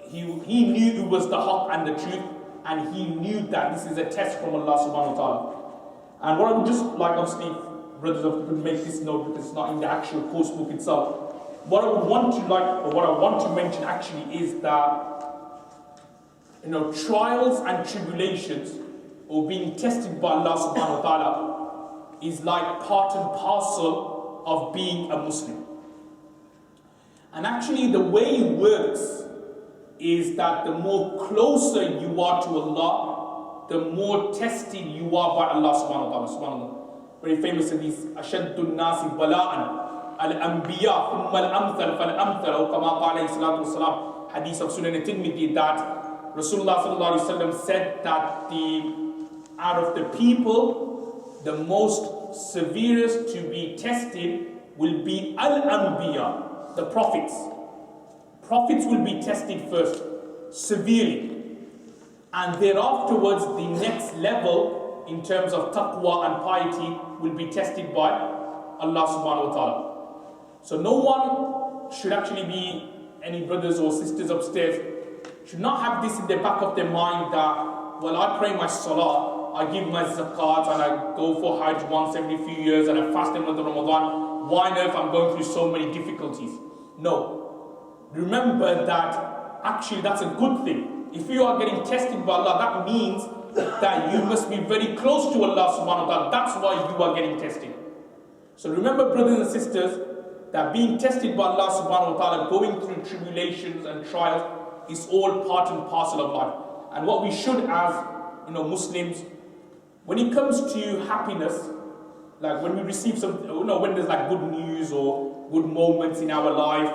he knew it was the haqq and the truth, and he knew that this is a test from Allah subhanahu wa ta'ala. And what I would just like, obviously, brothers, if you could make this note because it's not in the actual course book itself. what I want to mention actually is that, trials and tribulations, or being tested by Allah subhanahu wa ta'ala, is like part and parcel of being a Muslim. And actually the way it works is that the more closer you are to Allah, the more tested you are by Allah subhanahu wa ta'ala. Subhanallah. Very famous hadith, أَشَدُّ النَّاسِ بَلَاءً الْأَنْبِيَاءُ ثُمَّ الْأَمْثَلُ فَالْأَمْثَلُ أو كما قال عليه الصلاة والسلام, hadith of Sunan al-Tirmidhi, that Rasulullah sallallahu alaihi wasallam said that out of the people, the most severest to be tested will be al-anbiya, the prophets. Prophets will be tested first, severely. And then afterwards, the next level in terms of taqwa and piety will be tested by Allah subhanahu wa ta'ala. So no one should actually be, any brothers or sisters upstairs, should not have this in the back of their mind that, well, I pray my salah, I give my zakat, and I go for hajj once every few years, and I fast in the Ramadan. Why on earth I'm going through so many difficulties? No. Remember that actually that's a good thing. If you are getting tested by Allah, that means that you must be very close to Allah subhanahu wa ta'ala. That's why you are getting tested. So remember, brothers and sisters, that being tested by Allah subhanahu wa ta'ala, going through tribulations and trials, is all part and parcel of life. And what we should, as Muslims, when it comes to happiness, like when we receive some, when there's like good news or good moments in our life,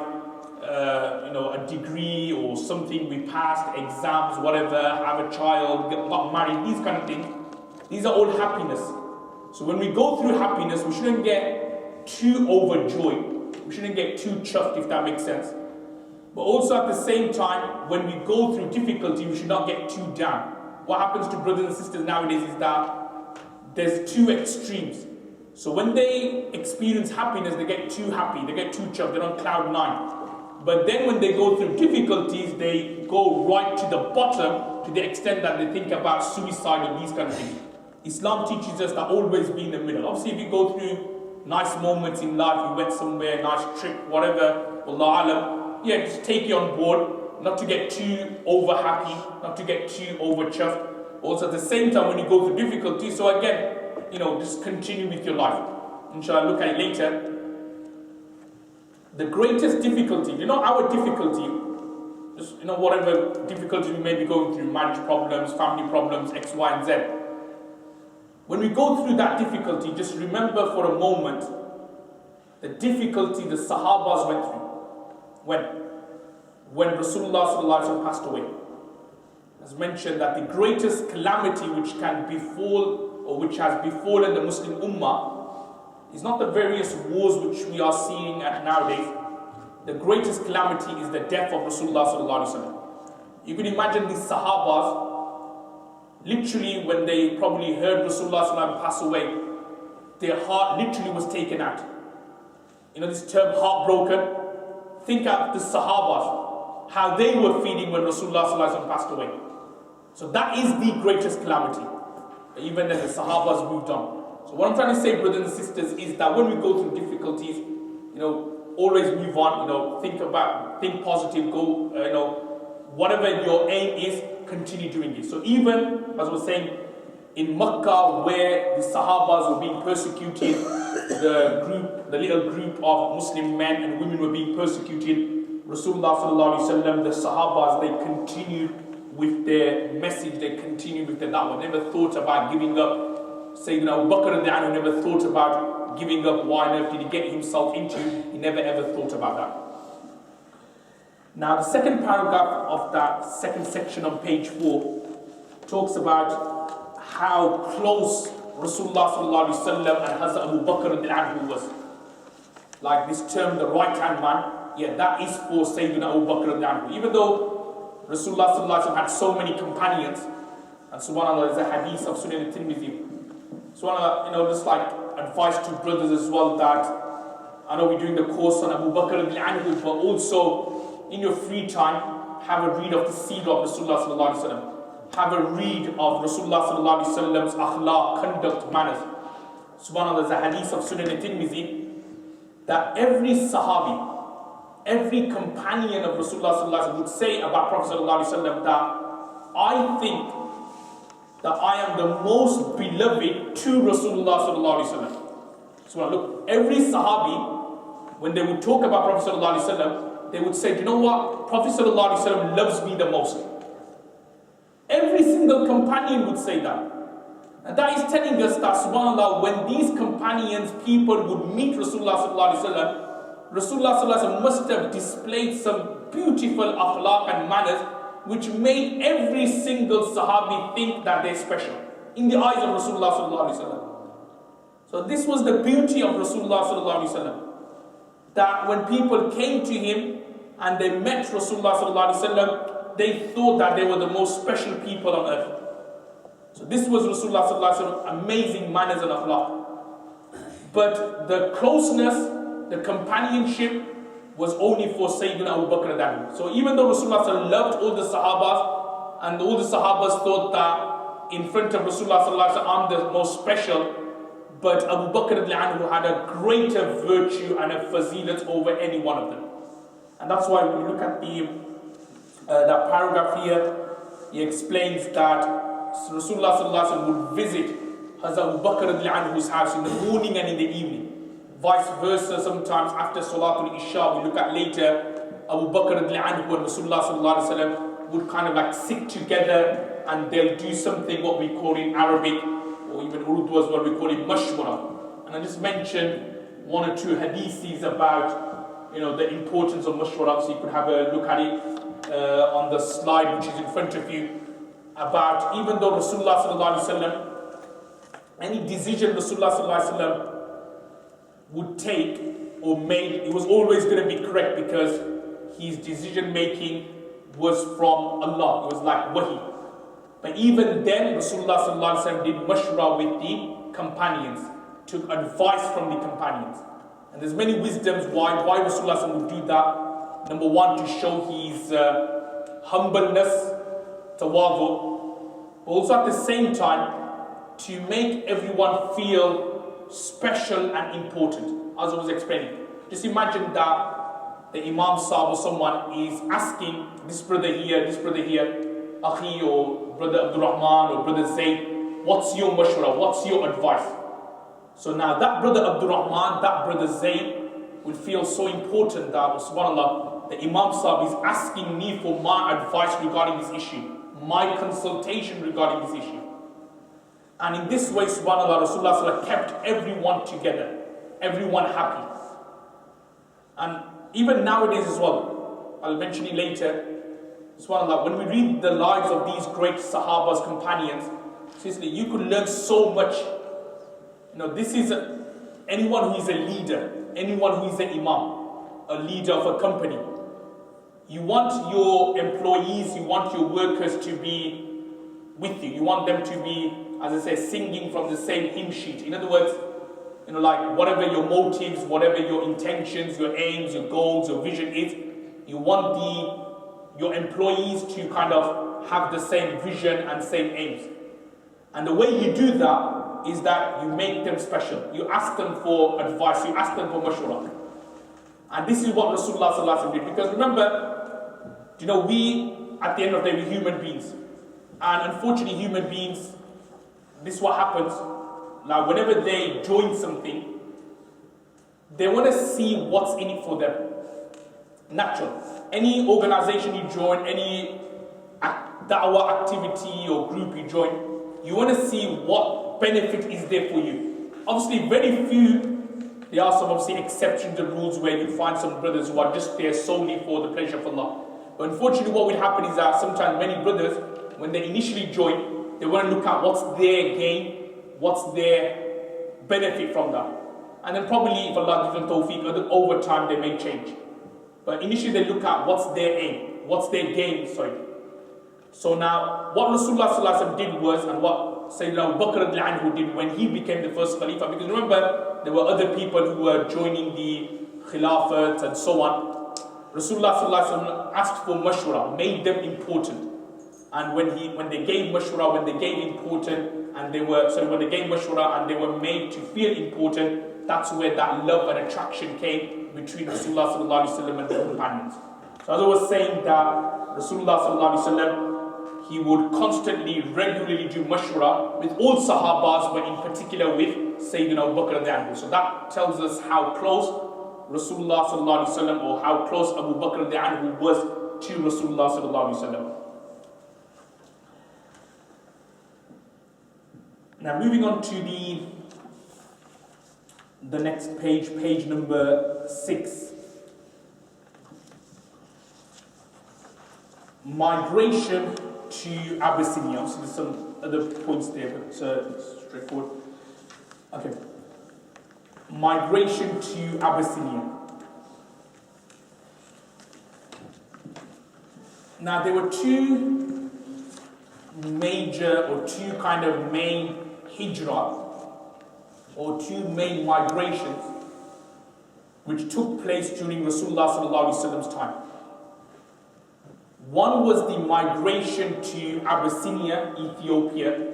a degree or something, we passed exams, whatever, have a child, got married, these kind of things, these are all happiness. So when we go through happiness, we shouldn't get too overjoyed. We shouldn't get too chuffed, if that makes sense. But also at the same time, when we go through difficulty, we should not get too down. What happens to brothers and sisters nowadays is that there's two extremes. So when they experience happiness, they get too happy, they get too chuffed, they're on cloud nine. But then when they go through difficulties, they go right to the bottom to the extent that they think about suicide and these kind of things. Islam teaches us that always be in the middle. Obviously, if you go through nice moments in life, you went somewhere, nice trip, whatever, Allah Alam, just take it on board, not to get too over happy, not to get too over chuffed. Also at the same time, when you go through difficulties, so again, just continue with your life. Inshallah, look at it later. The greatest difficulty, our difficulty, just, whatever difficulty we may be going through, marriage problems, family problems, X, Y, and Z. When we go through that difficulty, just remember for a moment the difficulty the Sahabas went through. When Rasulullah passed away. As mentioned, that the greatest calamity which can befall, or which has befallen the Muslim Ummah, is not the various wars which we are seeing nowadays. The greatest calamity is the death of Rasulullah. You can imagine these Sahabas, literally when they probably heard Rasulullah pass away, their heart literally was taken out. This term heartbroken. Think of the Sahabas, how they were feeling when Rasulullah passed away. So that is the greatest calamity. Even then the Sahabas moved on. So what I'm trying to say, brothers and sisters, is that when we go through difficulties, always move on, think positive, go, whatever your aim is, continue doing it. So even, as I was saying, in Makkah, where the Sahabas were being persecuted, the little group of Muslim men and women were being persecuted, Rasulullah sallallahu alaihi wasallam, the Sahabas, they continued with their message, they continued with their da'wah, never thought about giving up. Sayyidina Abu Bakr never thought about giving up. Why on earth did he get himself into? He never ever thought about that. Now the second paragraph of that second section on page 4 talks about how close Rasulullah sallallahu alaihi wasallam and Hazrat Abu Bakr was. Like this term, the right-hand man, that is for Sayyidina Abu Bakr. Even though Rasulullah sallallahu alaihi wasallam had so many companions, and subhanAllah, there's a hadith of Sunan al-Tirmidhi. So I want to, just like advise to brothers as well, that I know we're doing the course on Abu Bakr al-Anhu, but also in your free time, have a read of the seerah of Rasulullah sallallahu alaihi wasallam. Have a read of Rasulullah sallallahu alaihi wasallam's akhlaq, conduct, manners. Subhanallah, there's a hadith of Sunan al-Tirmidhi that every Sahabi, every companion of Rasulullah sallallahu alaihi wasallam would say about Prophet sallallahu alaihi wasallam that I think that I am the most beloved to Rasulullah sallallahu alaihi wasallam. So look, every Sahabi, when they would talk about Prophet sallallahu alaihi wasallam, they would say, do you know what? Prophet sallallahu alaihi wasallam loves me the most. Every single companion would say that. And that is telling us that, subhanAllah, when these companions, people would meet Rasulullah sallallahu alaihi wasallam, Rasulullah sallallahu alaihi wasallam must have displayed some beautiful akhlaq and manners which made every single Sahabi think that they're special in the eyes of Rasulullah sallallahu alaihi wasallam. So this was the beauty of Rasulullah sallallahu alaihi wasallam, that when people came to him and they met Rasulullah sallallahu alaihi wasallam, they thought that they were the most special people on earth. So this was Rasulullah sallallahu alaihi wasallam, amazing manners and akhlaq. But the closeness, the companionship was only for Sayyidina Abu Bakr and Alum. So even though Rasulullah sallallahu alaihi wasallam loved all the Sahabas, and all the Sahabas thought that in front of Rasulullah sallallahu alaihi wasallam, I'm the most special, but Abu Bakr anhu had a greater virtue and a fazilat over any one of them. And that's why when we look at that paragraph here, he explains that Rasulullah sallallahu alaihi wasallam would visit Hazrat Abu Bakr anhu's house in the morning and in the evening. Vice versa, sometimes after Salatul Isha, we look at later, Abu Bakr anhu and Rasulullah sallallahu alaihi wasallam would kind of like sit together and they'll do something what we call in Arabic, or even Urdu as well, we call it mashwara. And I just mentioned one or two hadiths about, the importance of mashwara, so you could have a look at it on the slide which is in front of you, about even though Rasulullah sallallahu alaihi wasallam, any decision Rasulullah sallallahu alaihi wasallam would take or made, it was always going to be correct because his decision making was from Allah. It was like wahi. But even then, Rasulullah sallallahu alaihi wasallam did mashra with the companions, took advice from the companions. And there's many wisdoms why Rasulullah sallallahu alaihi wasallam would do that. Number one, to show his humbleness, tawadu, but also at the same time to make everyone feel special and important, as I was explaining. Just imagine that the Imam Sahib or someone is asking this brother here, Akhi or brother Abdul Rahman or brother Zayd, what's your mashwara, what's your advice? So now that brother Abdul Rahman, that brother Zayd will feel so important that, subhanAllah, the Imam Sahib is asking me for my advice regarding this issue, my consultation regarding this issue. And in this way, subhanAllah, Rasulullah kept everyone together, everyone happy. And even nowadays as well, I'll mention it later, subhanAllah, when we read the lives of these great Sahabas, companions, seriously, you could learn so much. This is anyone who is a leader, anyone who is an imam, a leader of a company. You want your employees, you want your workers to be with you. You want them to be, as I say, singing from the same hymn sheet. In other words, like whatever your motives, whatever your intentions, your aims, your goals, your vision is, you want your employees to kind of have the same vision and same aims. And the way you do that is that you make them special. You ask them for advice, you ask them for mashwara. And this is what Rasulullah sallallahu alaihi wasallam did. Because remember, we, at the end of the day, we're human beings. And unfortunately, human beings, this is what happens. Like whenever they join something, they want to see what's in it for them. Natural. Any organization you join, any da'wah activity or group you join, you want to see what benefit is there for you. Obviously, very few, there are some obviously exceptions and rules where you find some brothers who are just there solely for the pleasure of Allah. But unfortunately, what will happen is that sometimes many brothers, when they initially join, they want to look at what's their gain, what's their benefit from that. And then probably, if Allah gives them tawfiq, over time they may change. But initially they look at what's their aim, what's their gain, So now, what Rasulullah sallallahu alaihi wasallam did was, and what Sayyidina Abu Bakr anhu did when he became the first Khalifa, because remember, there were other people who were joining the Khilafat and so on. Rasulullah sallallahu alaihi wasallam asked for mashwara, made them important. And when they gave mashwara, when they gave mashwara and they were made to feel important, that's where that love and attraction came between Rasulullah sallallahu alaihi wasallam and the companions. So as I was saying that Rasulullah sallallahu alaihi wasallam, he would constantly, regularly do mashwara with all Sahabas, but in particular with Sayyidina Abu Bakr radiallahu anhu. So that tells us how close Rasulullah sallallahu alaihi wasallam, or how close Abu Bakr radiallahu anhu was to Rasulullah sallallahu alaihi wasallam. Now moving on to the next page, page number 6. Migration to Abyssinia. So there's some other points there, but it's straightforward. Okay. Migration to Abyssinia. Now there were two major, or two kind of main hijrah, or two main migrations which took place during Rasulullah sallallahu alaihi wasallam's time. One was the migration to Abyssinia, Ethiopia,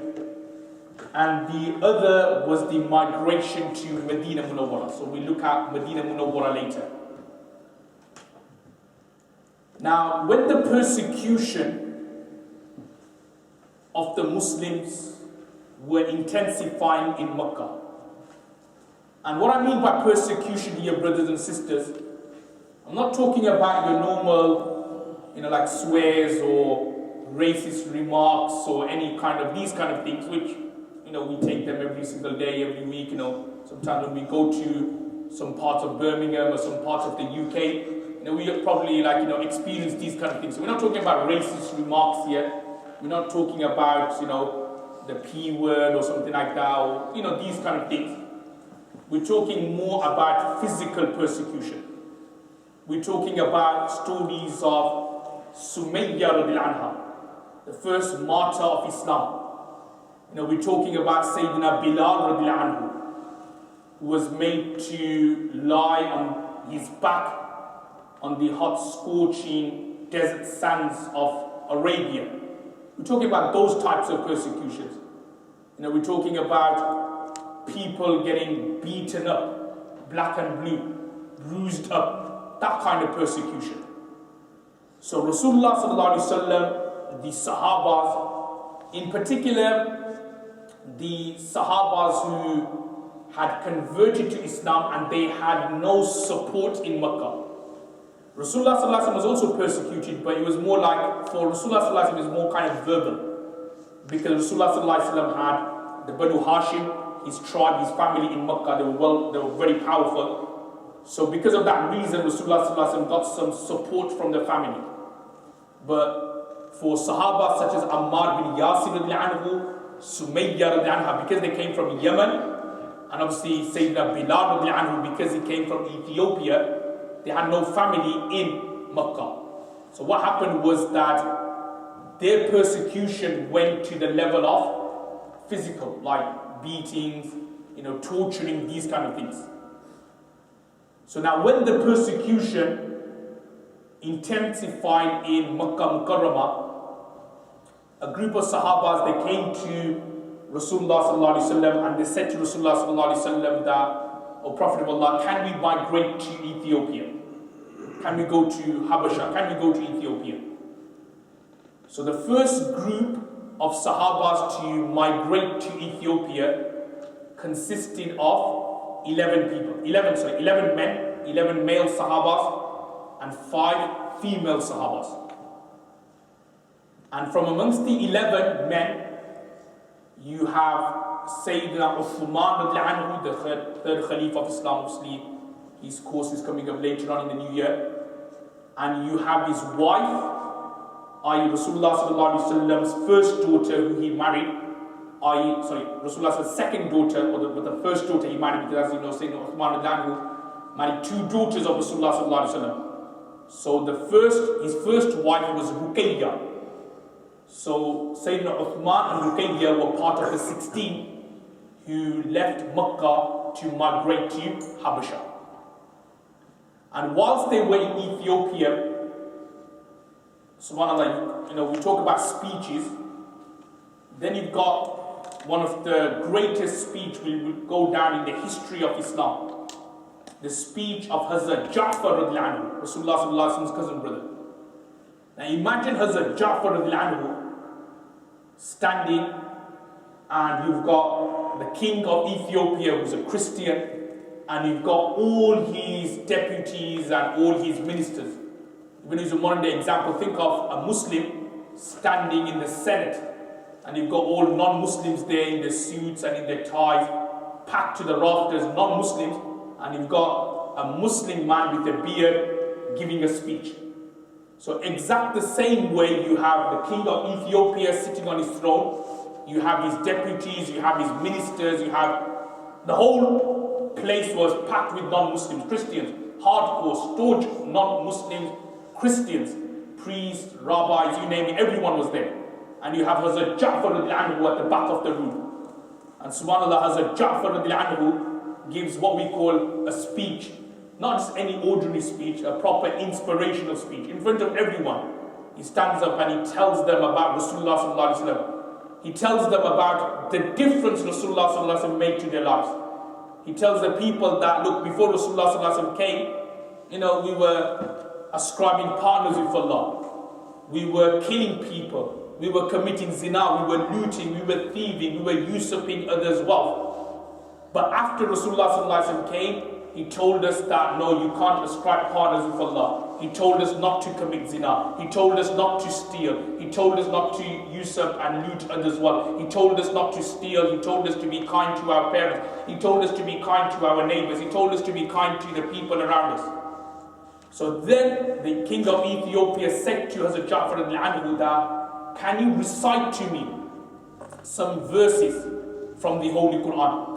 and the other was the migration to Medina Munawwara. So we look at Medina Munawwara later. Now, when the persecution of the Muslims were intensifying in Mecca, and what I mean by persecution here, brothers and sisters, I'm not talking about your normal, like swears or racist remarks or any kind of these kind of things, which, we take them every single day, every week. Sometimes when we go to some parts of Birmingham or some parts of the UK, we probably experience these kind of things. So we're not talking about racist remarks here. We're not talking about, the P word or something like that, or, these kind of things. We're talking more about physical persecution. We're talking about stories of Sumayya radiallahu anha, the first martyr of Islam. We're talking about Sayyidina Bilal radiallahu anhu, who was made to lie on his back on the hot, scorching desert sands of Arabia. We're talking about those types of persecutions. We're talking about people getting beaten up, black and blue, bruised up, that kind of persecution. So Rasulullah sallallahu alaihi wasallam, the Sahabas, in particular, the Sahabas who had converted to Islam and they had no support in Mecca. Rasulullah sallallahu alaihi wasallam was also persecuted, but it was more like, for Rasulullah sallallahu alaihi wasallam, it was more kind of verbal, because Rasulullah sallallahu alaihi wasallam had the Banu Hashim, his tribe, his family in Mecca. They were very powerful. So because of that reason, Rasulullah sallallahu alaihi wasallam got some support from the family. But for Sahaba such as Ammar bin Yasir radiallahu anhu, Sumayya radiallahu anha, because they came from Yemen, and obviously Sayyidina Bilal radiallahu anhu, because he came from Ethiopia, they had no family in Mecca. So what happened was that their persecution went to the level of physical, like beatings, torturing, these kind of things. So now when the persecution intensified in Makkah Mukarramah, a group of Sahabas, they came to Rasulullah sallallahu alaihi wasallam and they said to Rasulullah sallallahu alaihi wasallam that, O Prophet of Allah, can we migrate to Ethiopia? Can we go to Habasha? Can we go to Ethiopia? So the first group of Sahabas to migrate to Ethiopia consisted of 11 people. 11 men, 11 male Sahabas, and 5 female Sahabas. And from amongst the 11 men, you have Sayyidina Uthman radiallahu anhu, the third Khalif of Islam. Obviously, his course is coming up later on in the new year. And you have his wife, i.e. Rasulullah sallallahu alaihi wasallam's first daughter who he married, Rasulullah's second daughter, or the first daughter he married, because as you know, Sayyidina Uthman radiallahu anhu married 2 daughters of Rasulullah sallallahu alaihi wasallam. So his first wife was Ruqayyah. So Sayyidina Uthman and Ruqayyah were part of the 16 who left Makkah to migrate to Habasha. And whilst they were in Ethiopia, subhanAllah, we talk about speeches, then you've got one of the greatest speech will go down in the history of Islam. The speech of Hazrat Ja'far radiallahu anhu, Rasulullah sallallahu alaihi wasallam's cousin brother. Now imagine Hazrat Ja'far radiallahu anhu standing, and you've got the king of Ethiopia who's a Christian, and you've got all his deputies and all his ministers. Even as a modern day example, think of a Muslim standing in the Senate, and you've got all non-Muslims there in their suits and in their ties, packed to the rafters, non-Muslims, and you've got a Muslim man with a beard giving a speech. So exact the same way you have the king of Ethiopia sitting on his throne, you have his deputies, you have his ministers, you have the whole place was packed with non-Muslims, Christians, hardcore, staunch non-Muslims, Christians, priests, rabbis, you name it, everyone was there. And you have Hazrat Ja'far radiallahu anhu at the back of the room. And subhanAllah, Hazrat Ja'far radiallahu anhu gives what we call a speech. Not just any ordinary speech, a proper inspirational speech. In front of everyone, he stands up and he tells them about Rasulullah sallallahu alaihi wasallam. He tells them about the difference Rasulullah sallallahu alaihi wasallam made to their lives. He tells the people that, look, before Rasulullah sallallahu alaihi wasallam came, we were ascribing partners with Allah. We were killing people. We were committing zina. We were looting. We were thieving. We were usurping others' wealth. But after Rasulullah sallallahu alaihi wasallam came, he told us that no, you can't ascribe partners with Allah. He told us not to commit zina. He told us not to steal. He told us not to usurp and loot others' wealth. He told us not to steal. He told us to be kind to our parents. He told us to be kind to our neighbors. He told us to be kind to the people around us. So then the king of Ethiopia said to Hazrat Ja'far radiallahu anhu that, can you recite to me some verses from the Holy Quran?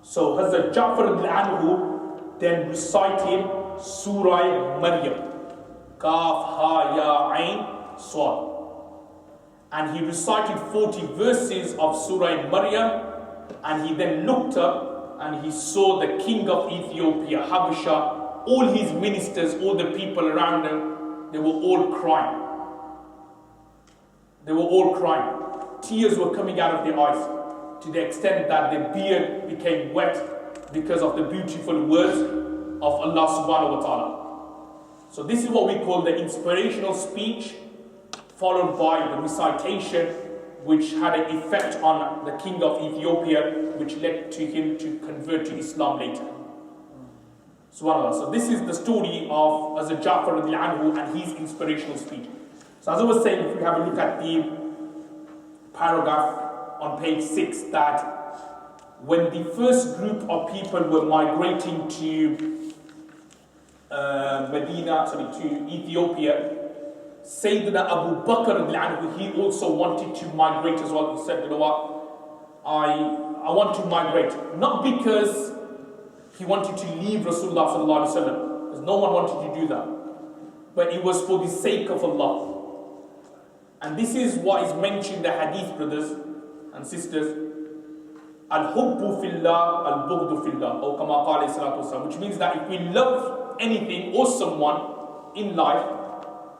So Hazrat Ja'far radiallahu anhu then recited Surah Maryam, Kaf Ha Ya Ain Swad, and he recited 40 verses of Surah Maryam, and he then looked up and he saw the king of Ethiopia, Habasha, all his ministers, all the people around him, they were all crying. They were all crying. Tears were coming out of their eyes, to the extent that their beard became wet because of the beautiful words of Allah subhanahu wa ta'ala. So this is what we call the inspirational speech, followed by the recitation, which had an effect on the king of Ethiopia, which led to him to convert to Islam later. Subhanallah. So this is the story of Hazrat Ja'far radiallahu anhu and his inspirational speech. So as I was saying, if we have a look at the paragraph on page 6, that when the first group of people were migrating to to Ethiopia, Sayyidina Abu Bakr radiallahu anhu, he also wanted to migrate as well. He said, you know what, I want to migrate. Not because he wanted to leave Rasulullah sallallahu alaihi wasallam, because no one wanted to do that, but it was for the sake of Allah. And this is what is mentioned in the hadith, brothers and sisters, al-hubbu fillah, al-bughdu fillah, or kama qala salatu wasalam, which means that if we love anything or someone in life,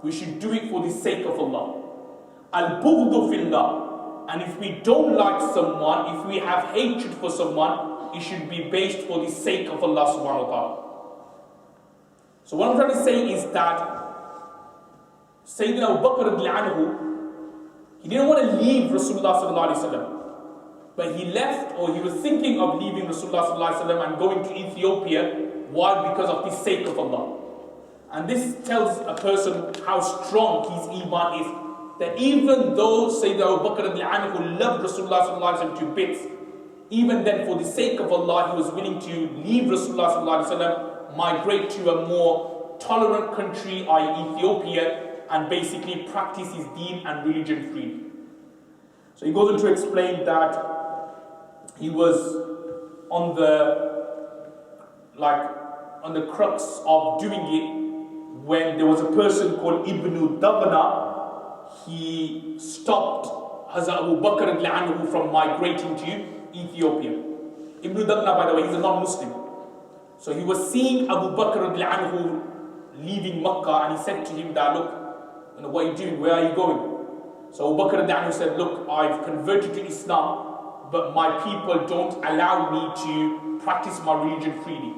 we should do it for the sake of Allah. Al-bughdu fillah, and if we don't like someone, if we have hatred for someone, it should be based for the sake of Allah subhanahu wa ta'ala. So what I'm trying to say is that Sayyidina Abu Bakr radiallahu anhu, he didn't want to leave Rasulullah sallallahu alaihi wasallam, but he left, or he was thinking of leaving Rasulullah sallallahu alaihi wasallam and going to Ethiopia. Why? Because of the sake of Allah. And this tells a person how strong his iman is, that even though Sayyidina Abu Bakr radiallahu anhu loved Rasulullah sallallahu alaihi wasallam to bits, even then for the sake of Allah, he was willing to leave Rasulullah sallallahu alaihi wasallam, migrate to a more tolerant country, i.e. Ethiopia, and basically practice his deen and religion freely. So he goes on to explain that he was on the crux of doing it when there was a person called Ibn Dagna. He stopped Hazrat Abu Bakr radiallahu anhu from migrating to Ethiopia. Ibn Dagna, by the way, he's a non-Muslim. So he was seeing Abu Bakr radiallahu anhu leaving Makkah, and he said to him that, look, what are you doing? Where are you going? So Abu Bakr radiallahu anhu said, look, I've converted to Islam, but my people don't allow me to practice my religion freely.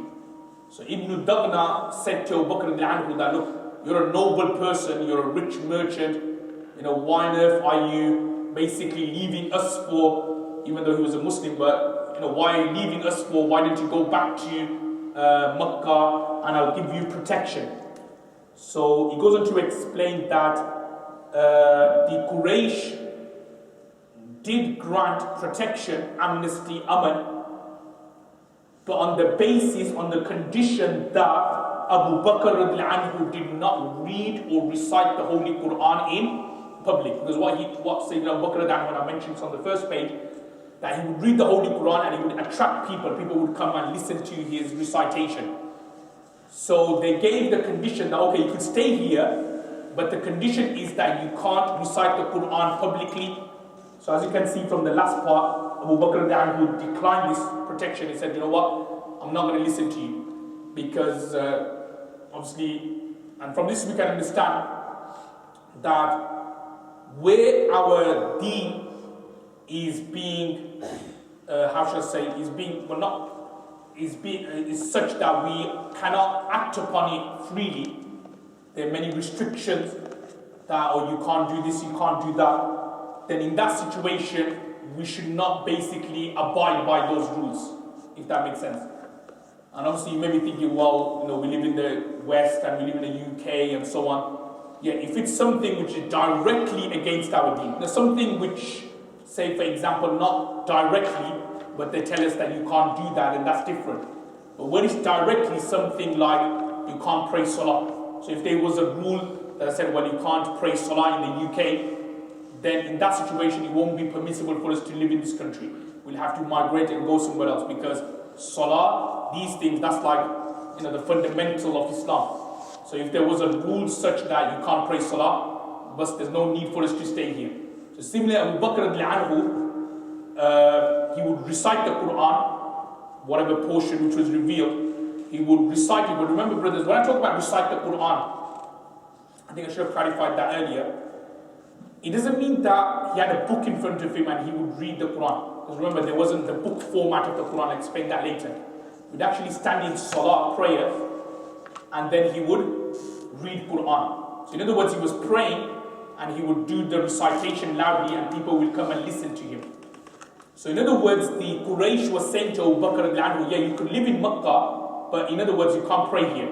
So Ibn Daghna said to Abu Bakr that, look, you're a noble person, you're a rich merchant, why on earth are you basically leaving us for, even though he was a Muslim, but why are you leaving us for, why don't you go back to Makkah and I'll give you protection. So he goes on to explain that the Quraysh did grant protection, amnesty, aman, but on the basis, on the condition that Abu Bakr did not read or recite the Holy Quran in public. Because what Sayyidina Abu Bakr, when I mentioned on the first page, that he would read the Holy Quran and he would attract people. People would come and listen to his recitation. So they gave the condition that, okay, you could stay here, but the condition is that you can't recite the Quran publicly. So as you can see from the last part, Abu Bakr declined this protection. He said, you know what, I'm not going to listen to you. Because obviously, and from this we can understand that where our deen is being, how should I say, is such that we cannot act upon it freely. There are many restrictions that, oh, you can't do this, you can't do that. Then in that situation, we should not basically abide by those rules, if that makes sense. And obviously you may be thinking, well, we live in the West and we live in the UK and so on. Yeah, if it's something which is directly against our deen, there's something which, say for example, not directly, but they tell us that you can't do that, and that's different. But when it's directly something like you can't pray Salah. So if there was a rule that said, well, you can't pray Salah in the UK, then in that situation it won't be permissible for us to live in this country. We'll have to migrate and go somewhere else, because Salah, these things, that's like the fundamental of Islam. So if there was a rule such that you can't pray Salah, but there's no need for us to stay here. So similarly, Abu Bakr he would recite the Quran, whatever portion which was revealed, he would recite it. But remember, brothers, when I talk about recite the Quran, I think I should have clarified that earlier. It doesn't mean that he had a book in front of him and he would read the Quran. Because remember, there wasn't the book format of the Quran. I'll explain that later. He would actually stand in Salah, prayer, and then he would read Quran. So in other words, he was praying and he would do the recitation loudly and people will come and listen to him. So in other words, the Quraysh was saying to Abu Bakr, yeah, you could live in Makkah, but in other words, you can't pray here.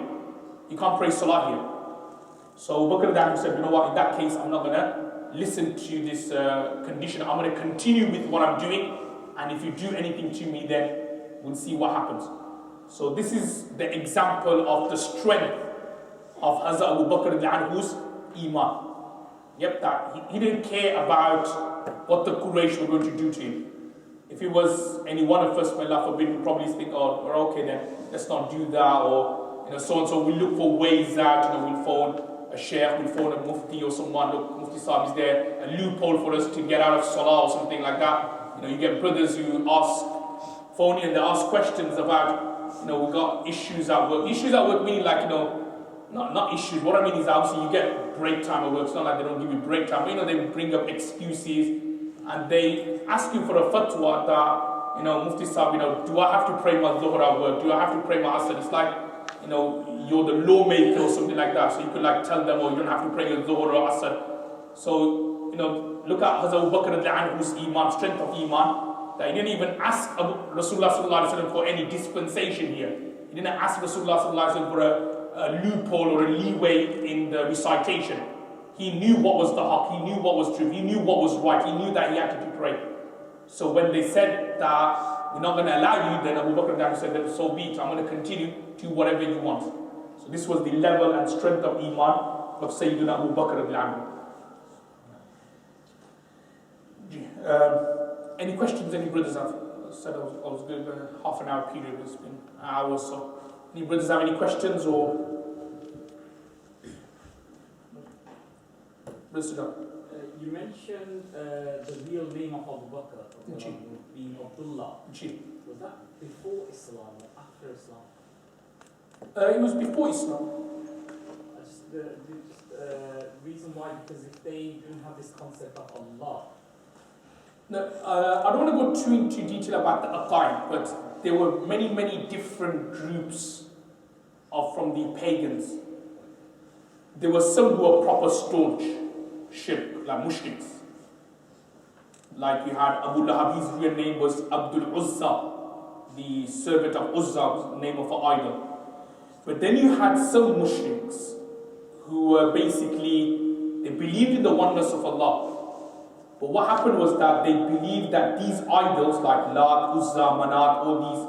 You can't pray Salah here. So Abu Bakr said, you know what, in that case, I'm not going to listen to this condition. I'm going to continue with what I'm doing, and if you do anything to me, then we'll see what happens. So this is the example of the strength of Hazrat Abu Bakr Iman. Yep, that he didn't care about what the Quraysh were going to do to him. If it was any one of us, may Allah forbid, we'd probably think, oh, we're okay then, let's not do that, or so and so. We look for ways out. We'll phone a sheikh, we'll phone a mufti or someone. Look, Mufti Sahib, is there a loophole for us to get out of Salah or something like that? You get brothers who ask phony and they ask questions about, we've got issues at work. Issues at work meaning like, not issues. What I mean is obviously you get break time at work. It's not like they don't give you break time. But they bring up excuses and they ask you for a fatwa that, Mufti Sahib, do I have to pray my Dhuhr at work? Do I have to pray my Asr? It's like, you're the lawmaker or something like that. So you could tell them, oh, you don't have to pray your Dhuhr or Asr. So, look at Hazrat Abu Bakr Iman, strength of Iman, that he didn't even ask Rasulullah for any dispensation here. He didn't ask Rasulullah for a loophole or a leeway in the recitation. He knew what was the haqq, he knew what was true, he knew what was right, he knew that he had to pray. So when they said that we're not going to allow you, then Abu Bakr said, then so be it, I'm going to continue to whatever you want. So this was the level and strength of Iman of Sayyidina Abu Bakr. Any questions, any brothers have? I said I was good, half an hour period, it's been an hour or so. Any brothers have any questions or? You mentioned the real name of Abu Bakr being Abdullah. Was that before Islam or after Islam? It was before Islam. The reason why, because if they didn't have this concept of Allah, No, I don't want to go too into detail about the aqaid, but there were many different groups from the pagans. There were some who were proper staunch shirk, like mushriks. Like you had Abu Lahab, his real name was Abdul Uzza, the servant of Uzza, was the name of an idol. But then you had some mushriks who were basically, they believed in the oneness of Allah. But what happened was that they believed that these idols like Lat, Uzza, Manat, all these,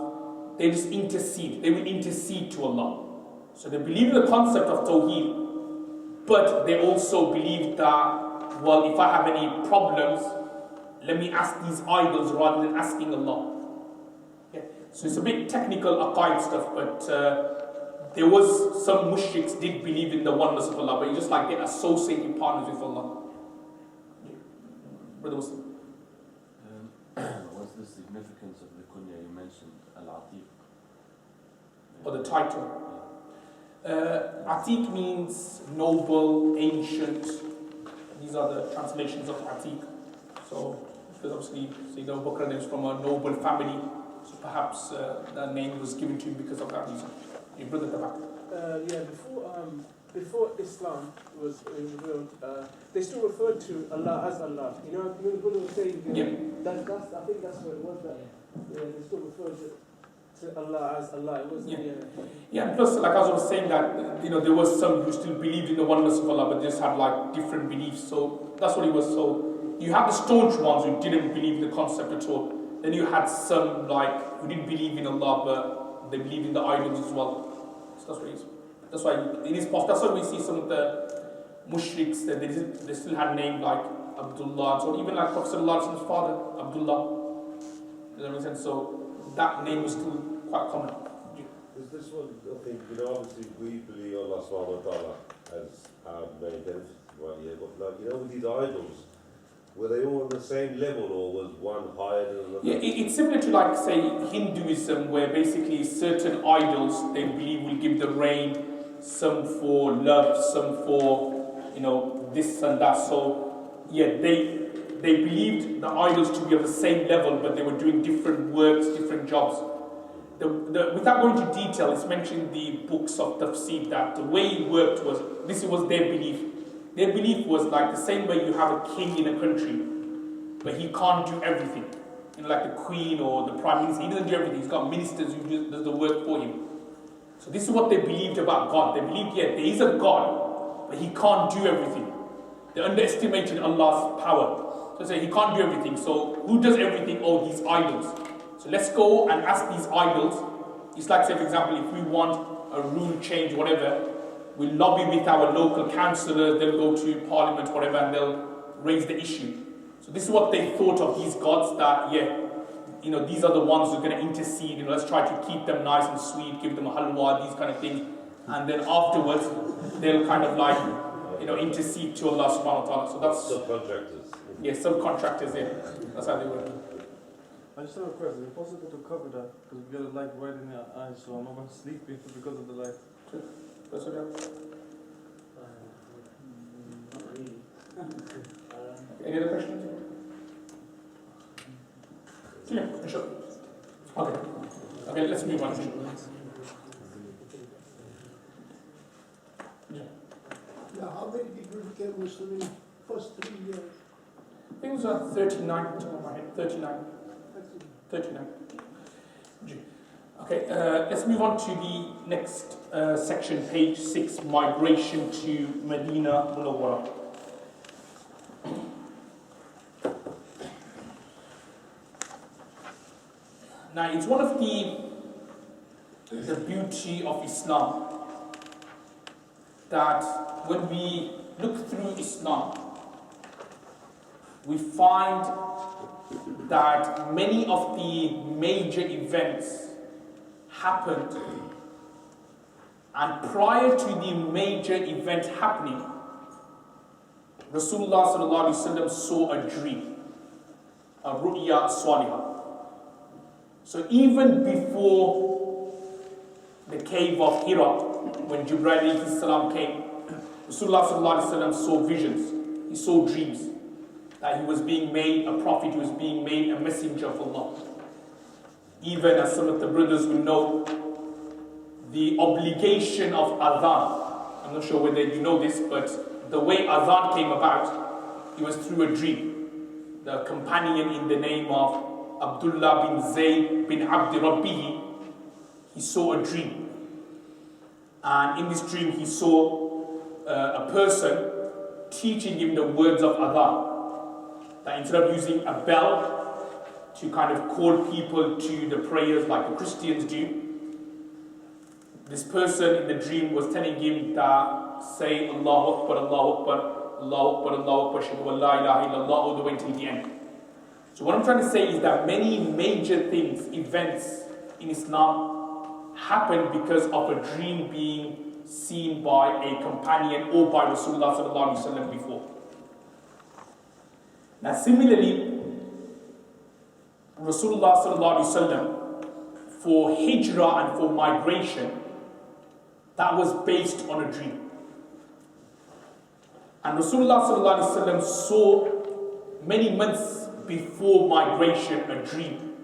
they just intercede. They will intercede to Allah. So they believed in the concept of Tawheed, but they also believed that, well, if I have any problems, let me ask these idols rather than asking Allah. Okay. So it's a bit technical aqaid stuff, but there was some mushriks did believe in the oneness of Allah, but it's just like they associated partners with Allah. Brother Muslim. What's the significance of the kunya you mentioned, Al-Atiq? Or the title. Atiq means noble, ancient. These are the translations of Atiq. So, because obviously, Abu Bakr is from a noble family, so perhaps that name was given to him because of that reason. Your brother at the back. Before Islam was revealed, they still referred to Allah as Allah. You know, the brother was saying, Yeah. I think that's what it was, that they still referred to Allah as Allah. It wasn't, Yeah, and plus, like I was saying that, there was some who still believed in the oneness of Allah, but just had like different beliefs. So that's what it was. So you had the staunch ones who didn't believe in the concept at all. Then you had some who didn't believe in Allah, but they believed in the idols as well. So that's what it is. That's why it is possible. That's why we see some of the mushriks that they still had names like Abdullah. So even like Prophet Prophet's father, Abdullah. Does that make sense? So that name is still quite common. Is this one, I think, obviously we believe Allah subhanahu wa ta'ala has many benefits right here, but with these idols, were they all on the same level or was one higher than another? Yeah, it's similar to say Hinduism, where basically certain idols they believe will give the rain, some for love, some for this and that. So yeah, they believed the idols to be of the same level, but they were doing different works, different jobs. Without going into detail, it's mentioned in the books of tafsir that the way it worked was, this was their belief. Their belief was like the same way you have a king in a country, but he can't do everything. Like the queen or the prime minister, he doesn't do everything. He's got ministers who does the work for him. So this is what they believed about God. They believed, there is a God, but he can't do everything. They underestimated Allah's power. So they say he can't do everything. So who does everything? Oh, these idols. So let's go and ask these idols. It's like, say for example, if we want a rule change, whatever, we'll lobby with our local councillors, they'll go to parliament, whatever, and they'll raise the issue. So this is what they thought of these gods, that these are the ones who are going to intercede, let's try to keep them nice and sweet, give them a halwa, these kind of things. And then afterwards, they'll kind of intercede to Allah subhanahu wa ta'ala. So that's subcontractors. Yeah, subcontractors, that's how they work. I just have a question. Is it possible to cover that? Because we get a light right in our eyes, so I'm not sleeping because of the light. Sure. That's what Not really. Any other questions? Yeah, sure. Okay, let's move on. How many people became Muslim in the first 3 years? I think it was 39, top of my head, 39. 39. Okay, let's move on to the next section, page 6, migration to Medina Munawwara. Now, it's one of the beauty of Islam that when we look through Islam, we find that many of the major events happened, and prior to the major event happening, Rasulullah sallallahu alaihi wasallam saw a dream, a ru'ya salihah. So even before the cave of Hira, when Jibreel alayhi salam came, Rasulullah sallallahu alaihi wasallam saw visions, he saw dreams. that he was being made a prophet, he was being made a messenger of Allah. Even as some of the brothers will know, the obligation of adhan, I'm not sure whether you know this, but the way adhan came about, it was through a dream. The companion in the name of Abdullah bin Zayd bin Abdi Rabbihi, he saw a dream. And in this dream he saw a person teaching him the words of adhan. That instead of using a bell to kind of call people to the prayers like the Christians do, this person in the dream was telling him that say Allahu Akbar, Allahu Akbar, Allahu Akbar, Allahu Akbar, Shahadu an la ilaha illallah, all the way until the end. So what I'm trying to say is that many major things, events in Islam happen because of a dream being seen by a companion or by Rasulullah sallallahu alaihi wasallam before. Now similarly, Rasulullah sallallahu alaihi wasallam for hijrah and for migration, that was based on a dream. And Rasulullah sallallahu alaihi wasallam saw many months before migration a dream.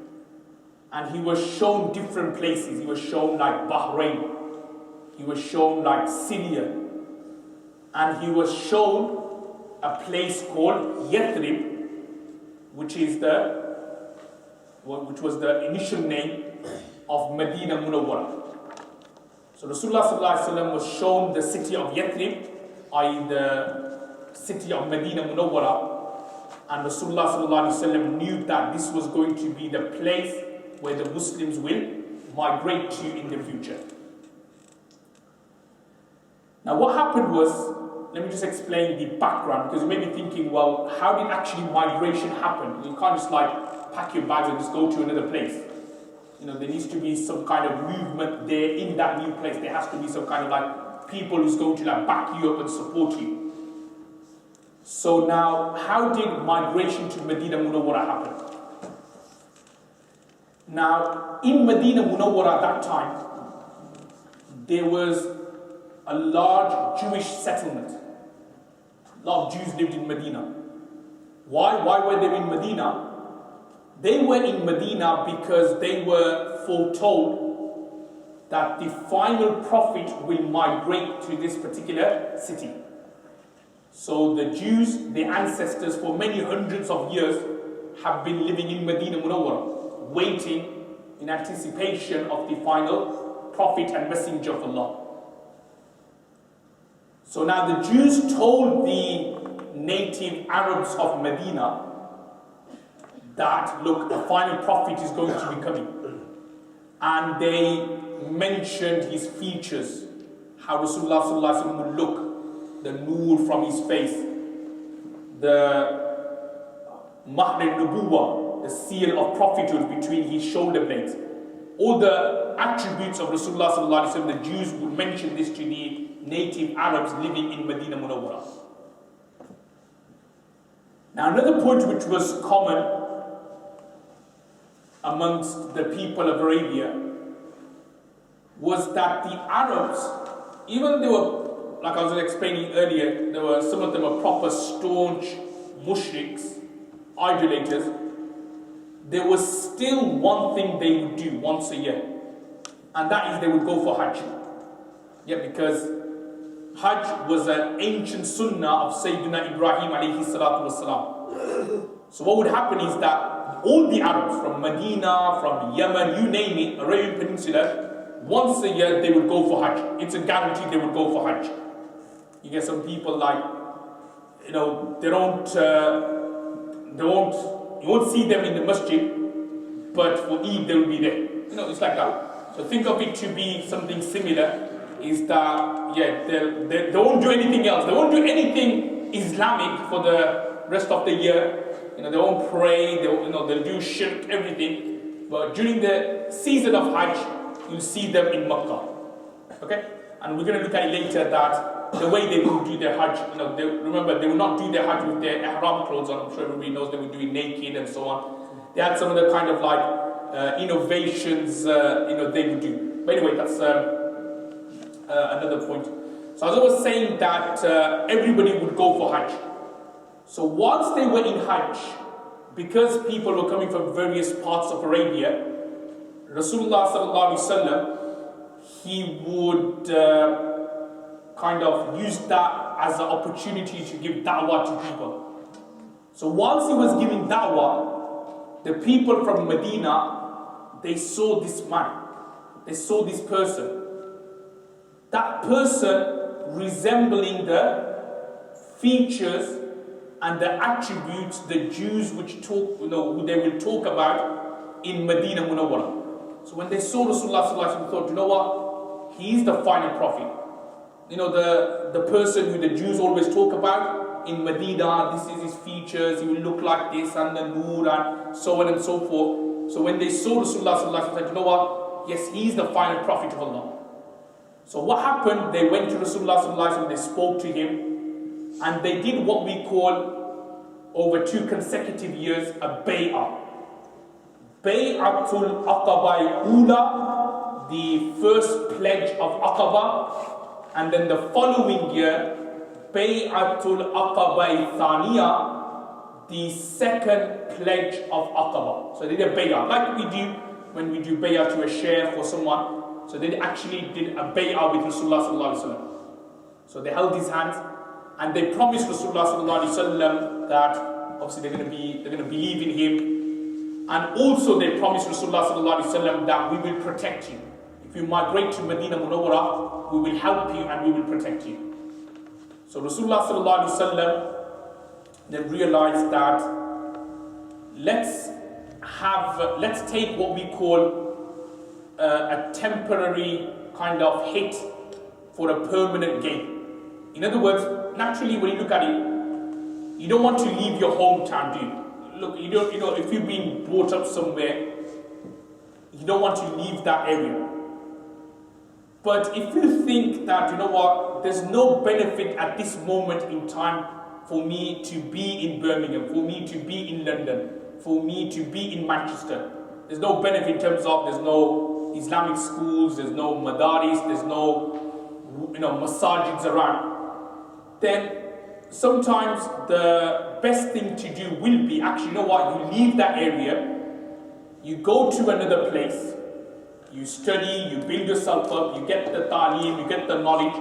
And he was shown different places. He was shown like Bahrain. He was shown like Syria. And he was shown a place called Yathrib, which was the initial name of Medina Munawwara. So Rasulullah sallallahu alaihi wasallam was shown the city of Yathrib, i.e. the city of Medina Munawwara. And Rasulullah sallallahu alaihi wasallam knew that this was going to be the place where the Muslims will migrate to in the future. Now what happened was, let me just explain the background, because you may be thinking, well, how did actually migration happen? You can't just like pack your bags and just go to another place. You know, there needs to be some kind of movement there in that new place. There has to be some kind of like people who's going to like back you up and support you. So now, how did migration to Medina Munawwara happen? Now, in Medina Munawwara at that time, there was a large Jewish settlement. A lot of Jews lived in Medina. Why? Why were they in Medina? They were in Medina because they were foretold that the final prophet will migrate to this particular city. So the Jews, their ancestors for many hundreds of years, have been living in Medina Munawwara, waiting in anticipation of the final prophet and messenger of Allah. So now the Jews told the native Arabs of Medina that, look, the final prophet is going to be coming. And they mentioned his features, how Rasulullah sallallahu alaihi wasallam would look, the nur from his face, the Mahr al-Nubuwah, the seal of prophethood between his shoulder blades. All the attributes of Rasulullah sallallahu alaihi wasallam, the Jews would mention this to the native Arabs living in Medina Munawwara. Now another point which was common amongst the people of Arabia was that the Arabs, even they were, like I was explaining earlier, there were some of them were proper staunch mushriks, idolaters. There was still one thing they would do once a year, and that is they would go for Hajj. Yeah, because Hajj was an ancient sunnah of Sayyidina Ibrahim alayhi salatu wasalam. So what would happen is that all the Arabs from Medina, from Yemen, you name it, Arabian Peninsula, once a year they would go for Hajj. It's a guarantee they would go for Hajj. You get some people like, you know, you won't see them in the masjid, but for Eid they will be there. You know, it's like that. So think of it to be something similar, is that, yeah, they won't do anything else. They won't do anything Islamic for the rest of the year. You know, they won't pray, they'll do shirk, everything. But during the season of Hajj, you'll see them in Makkah. Okay? And we're going to look at it later that the way they would do their Hajj, you know, remember, they would not do their Hajj with their ihram clothes on. I'm sure everybody knows they would do it naked and so on. They had some of the kind of like innovations, they would do. But anyway, that's another point. So as I was saying that everybody would go for Hajj. So whilst they were in Hajj, because people were coming from various parts of Arabia, Rasulullah sallallahu alaihi wasallam, he would kind of use that as an opportunity to give da'wah to people. So whilst he was giving da'wah, the people from Medina, they saw this man, they saw this person. That person resembling the features and the attributes the Jews which talk, who they will talk about in Medina Munawwara. So when they saw Rasulullah sallallahu alaihi wasallam, they thought, you know what? He's the final prophet. The person who the Jews always talk about in Medina, this is his features, he will look like this, and the nur, and so on and so forth. So when they saw Rasulullah sallallahu alaihi wasallam, they said, you know what? Yes, he's the final prophet of Allah. So what happened? They went to Rasulullah sallallahu alaihi wasallam, they spoke to him, and they did what we call, over 2 consecutive years, a bay'ah. Bay'atul Aqaba Ula, the first pledge of Aqaba, and then the following year, Bay'atul Aqaba Thaniya, the second pledge of Aqaba. So they did a bay'ah, like we do when we do bay'ah to a sheikh or someone. So they actually did a bay'ah with Rasulullah sallallahu alaihi wasallam. So they held his hands and they promised Rasulullah sallallahu alaihi wasallam that obviously they're going to believe in him, and also they promised Rasulullah sallallahu alaihi wasallam that we will protect you. If you migrate to Medina Munawwara, we will help you and we will protect you. So Rasulullah sallallahu alaihi wasallam then realized that let's take what we call a temporary kind of hit for a permanent gain. In other words, naturally when you look at it, you don't want to leave your hometown, do you? Look, if you've been brought up somewhere, you don't want to leave that area. But if you think that, you know what, there's no benefit at this moment in time for me to be in Birmingham, for me to be in London, for me to be in Manchester, there's no benefit in terms of there's no Islamic schools, there's no madaris, there's no masajids around, then sometimes the best thing to do will be actually, you know what, you leave that area, you go to another place, you study, you build yourself up, you get the ta'aleem, you get the knowledge.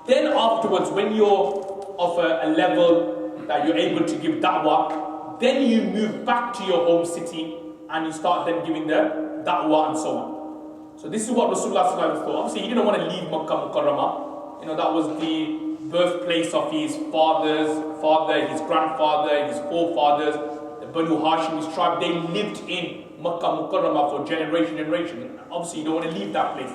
Then afterwards, when you're of a level that you're able to give da'wah, then you move back to your home city and you start then giving the da'wah and so on. So this is what Rasulullah sallallahu alaihi wasallam thought. Obviously, he didn't want to leave Makkah Mukarramah. That was the birthplace of his father, his grandfather, his forefathers, the Banu Hashim's tribe. They lived in Makkah Mukarramah for generation. Obviously, you don't want to leave that place.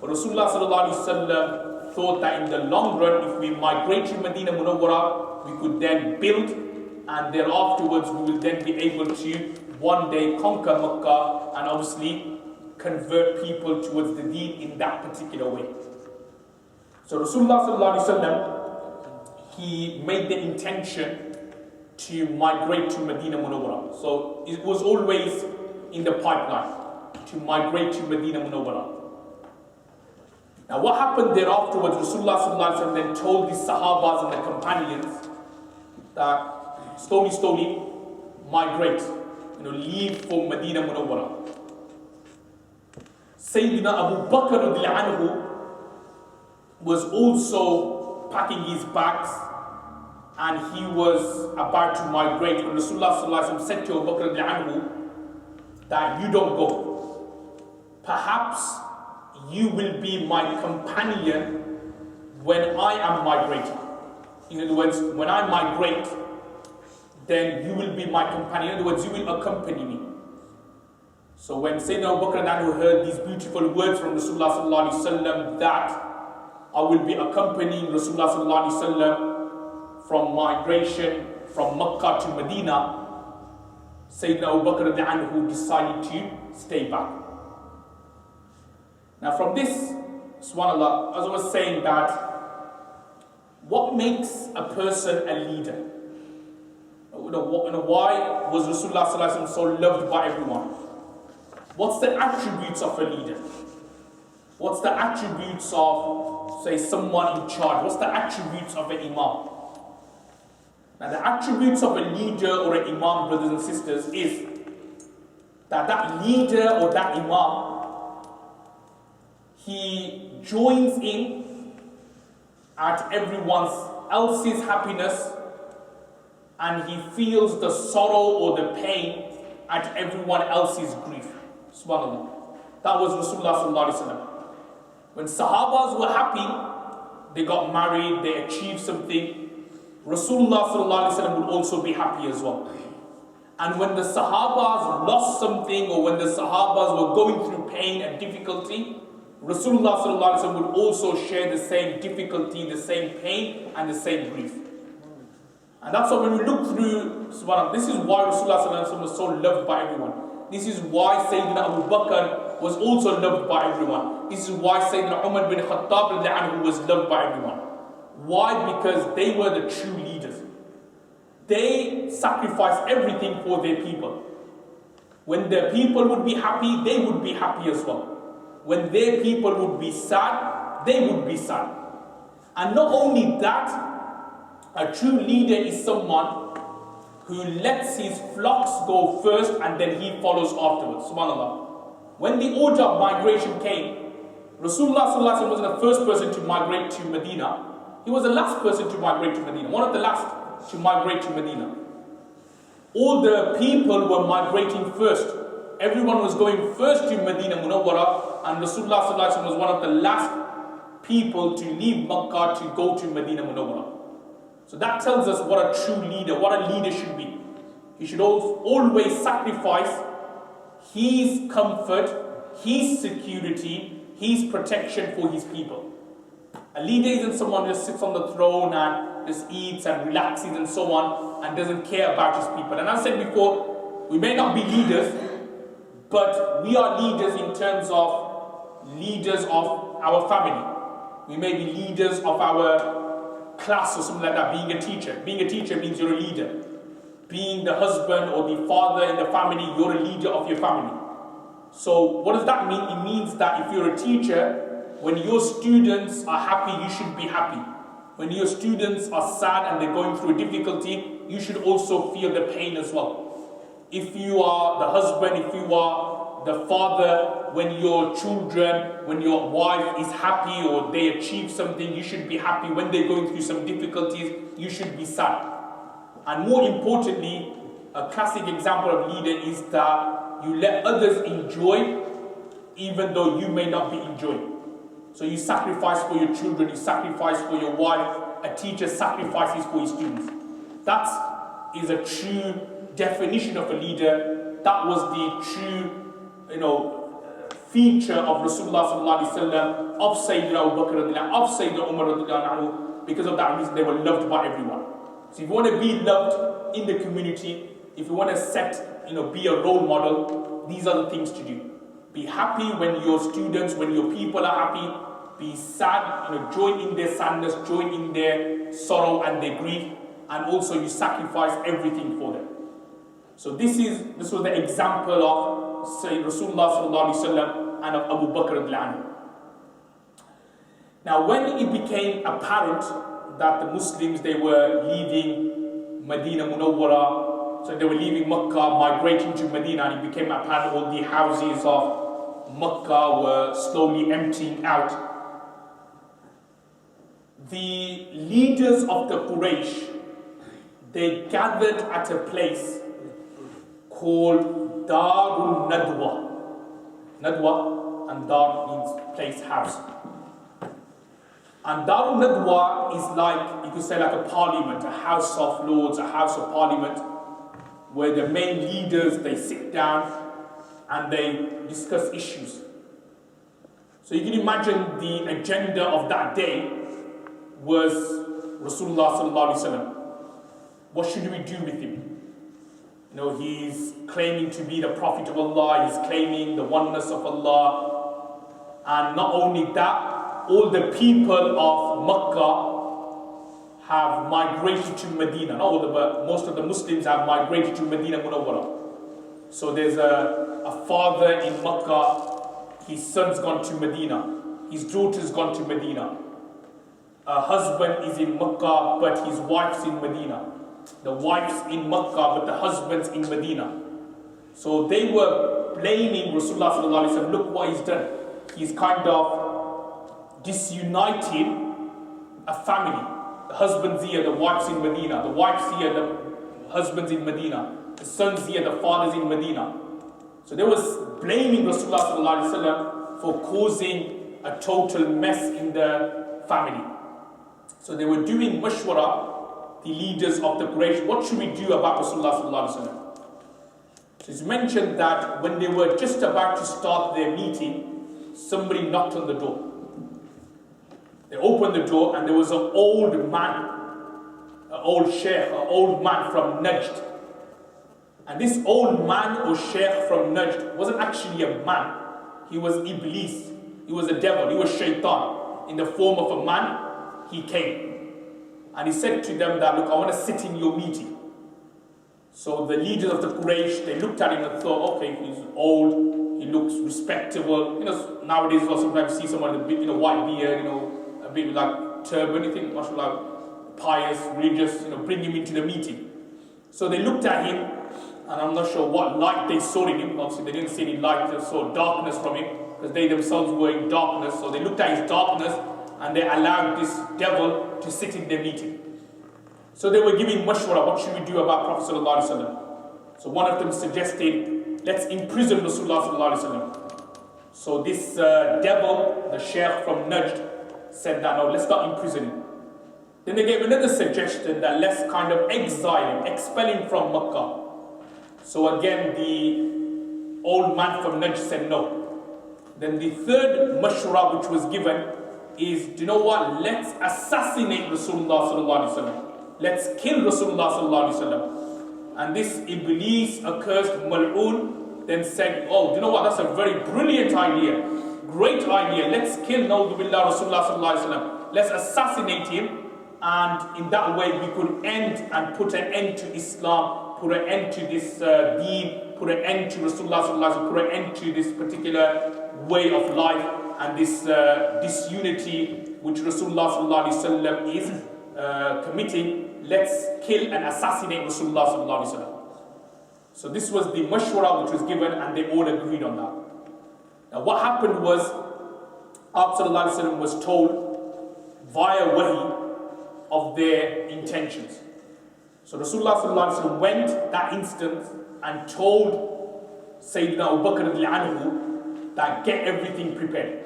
But Rasulullah sallallahu alaihi wasallam thought that in the long run, if we migrate to Medina Munawwara, we could then build, and then afterwards we will then be able to one day conquer Makkah and obviously convert people towards the deen in that particular way. So Rasulullah sallallahu alaihi wasallam, he made the intention to migrate to Medina Munawwara. So it was always in the pipeline to migrate to Medina Munawwara. Now what happened there afterwards, Rasulullah sallallahu alaihi wasallam then told the Sahabas and the companions that slowly migrate, leave for Medina Munawwara. Sayyidina Abu Bakr anhu was also packing his bags and he was about to migrate when Rasulullah sallallahu alaihi wasallam said to Abu Bakr anhu that you don't go. Perhaps you will be my companion when I am migrating. In other words, when I migrate, then you will be my companion. In other words, you will accompany me. So when Sayyidina Abu Bakr anhu heard these beautiful words from Rasulullah sallallahu alaihi wasallam that I will be accompanying Rasulullah sallallahu alaihi wasallam from migration from Makkah to Medina, Sayyidina Abu Bakr anhu decided to stay back. Now from this, subhanAllah, as I was saying that what makes a person a leader? Why was Rasulullah sallallahu alaihi wasallam so loved by everyone? What's the attributes of a leader? What's the attributes of, say, someone in charge? What's the attributes of an imam? Now the attributes of a leader or an imam, brothers and sisters, is that that leader or that imam, he joins in at everyone else's happiness, and he feels the sorrow or the pain at everyone else's grief. Subhanallah. That was Rasulullah sallallahu alaihi wasallam. When Sahabas were happy, they got married, they achieved something, Rasulullah sallallahu alaihi wasallam would also be happy as well. And when the Sahabas lost something, or when the Sahabas were going through pain and difficulty, Rasulullah sallallahu alaihi wasallam would also share the same difficulty, the same pain, and the same grief. And that's why when we look through, subhanAllah, this is why Rasulullah sallallahu alaihi wasallam was so loved by everyone. This is why Sayyidina Abu Bakr was also loved by everyone. This is why Sayyidina Umar bin Khattab was loved by everyone. Why? Because they were the true leaders. They sacrificed everything for their people. When their people would be happy, they would be happy as well. When their people would be sad, they would be sad. And not only that, a true leader is someone who lets his flocks go first and then he follows afterwards. Subhanallah. When the order of migration came, Rasulullah sallallahu alaihi wasallam wasn't the first person to migrate to Medina. He was the last person to migrate to Medina. One of the last to migrate to Medina. All the people were migrating first. Everyone was going first to Medina Munawwara, and Rasulullah sallallahu alaihi wasallam was one of the last people to leave Makkah to go to Medina Munawwara. So that tells us what a true leader, what a leader should be. He should always sacrifice his comfort, his security, his protection for his people. A leader isn't someone who just sits on the throne and just eats and relaxes and so on and doesn't care about his people. And as I said before, we may not be leaders, but we are leaders in terms of leaders of our family. We may be leaders of our class or something like that, being a teacher. Being a teacher means you're a leader. Being the husband or the father in the family, you're a leader of your family. So what does that mean? It means that if you're a teacher, when your students are happy, you should be happy. When your students are sad and they're going through a difficulty, you should also feel the pain as well. If you are the husband, if you are the father, when your children, when your wife is happy or they achieve something, you should be happy. When they're going through some difficulties, you should be sad. And more importantly, a classic example of leader is that you let others enjoy even though you may not be enjoying. So you sacrifice for your children, you sacrifice for your wife, a teacher sacrifices for his students. That is a true definition of a leader. That was the true, feature of Rasulullah sallallahu alaihi wasallam, of Sayyidina Abu Bakr, of Sayyidina Umar, because of that reason they were loved by everyone. So if you want to be loved in the community, if you want to be a role model, these are the things to do. Be happy when your students, when your people are happy. Be sad, join in their sadness, join in their sorrow and their grief, and also you sacrifice everything for them. So this was the example of Sayyid Rasulullah sallallahu alaihi wasallam and of Abu Bakr al-Anhu. Now when it became apparent that the Muslims, they were leaving Medina Munawwara, so they were leaving Makkah, migrating to Medina, and it became apparent all the houses of Makkah were slowly emptying out. The leaders of the Quraysh, they gathered at a place called Darul Nadwa. Nadwa, and Dar means place, house. And Darul Nadwa is like, you could say like a parliament, a house of lords, a house of parliament, where the main leaders, they sit down and they discuss issues. So you can imagine the agenda of that day was Rasulullah sallallahu alaihi wasallam. What should we do with him? He's claiming to be the Prophet of Allah, he's claiming the oneness of Allah. And not only that, all the people of Makkah have migrated to Medina. Not all, but most of the Muslims have migrated to Medina Munawwara. So there's a father in Makkah, his son's gone to Medina, his daughter's gone to Medina. A husband is in Makkah, but his wife's in Medina. the wives in Makkah, but the husbands in Medina. So they were blaming Rasulullah sallallahu alaihi wasallam. Look what he's done. He's kind of disunited a family. The husbands here, the wives in Medina. The wives here, the husbands in Medina. The sons here, the fathers in Medina. So they was blaming Rasulullah sallallahu alaihi wasallam for causing a total mess in the family. So they were doing mashwara, the leaders of the Quraysh. What should we do about Rasulullah sallallahu alaihi wasallam? So it's mentioned that when they were just about to start their meeting, somebody knocked on the door. They opened the door and there was an old man, an old sheikh, an old man from Najd. And this old man or sheikh from Najd wasn't actually a man. He was Iblis. He was a devil. He was shaitan. In the form of a man, he came. And he said to them that, look, I want to sit in your meeting. So the leaders of the Quraysh, they looked at him and thought, okay, he's old, he looks respectable. Nowadays you sometimes see someone with a bit, white beard, a bit like turban, you think, mashallah, pious, religious, bring him into the meeting. So they looked at him, and I'm not sure what light they saw in him. Obviously, they didn't see any light, they saw darkness from him, because they themselves were in darkness. So they looked at his darkness, and they allowed this devil to sit in their meeting. So they were giving mashwara, what should we do about Prophet sallallahu alaihi wasallam? So one of them suggested, let's imprison Rasulullah sallallahu alaihi wasallam. So this devil, the sheikh from Najd, said that no, let's not imprison him. Then they gave another suggestion that let's kind of exile him, expel him from Makkah. So again, the old man from Najd said no. Then the third mashwara which was given is, do you know what? Let's assassinate Rasulullah sallallahu alaihi wasallam. Let's kill Rasulullah sallallahu alaihi wasallam. And this Iblis, accursed Mal'un, then said, oh, do you know what? That's a very brilliant idea. Great idea. Let's kill Naudhu-billah Rasulullah sallallahu alaihi wasallam. Let's assassinate him. And in that way we could end and put an end to Islam, put an end to this deen, put an end to Rasulullah sallallahu alaihi wasallam, put an end to this particular way of life and this disunity which Rasulullah sallallahu alaihi wasallam is committing. Let's kill and assassinate Rasulullah sallallahu alaihi wasallam. So this was the mashwara which was given, and they all agreed on that. Now what happened was, Prophet sallallahu alaihi wasallam was told via wahi of their intentions. So Rasulullah sallallahu alaihi wasallam went that instant and told Sayyidina Abu Bakr anhu that get everything prepared.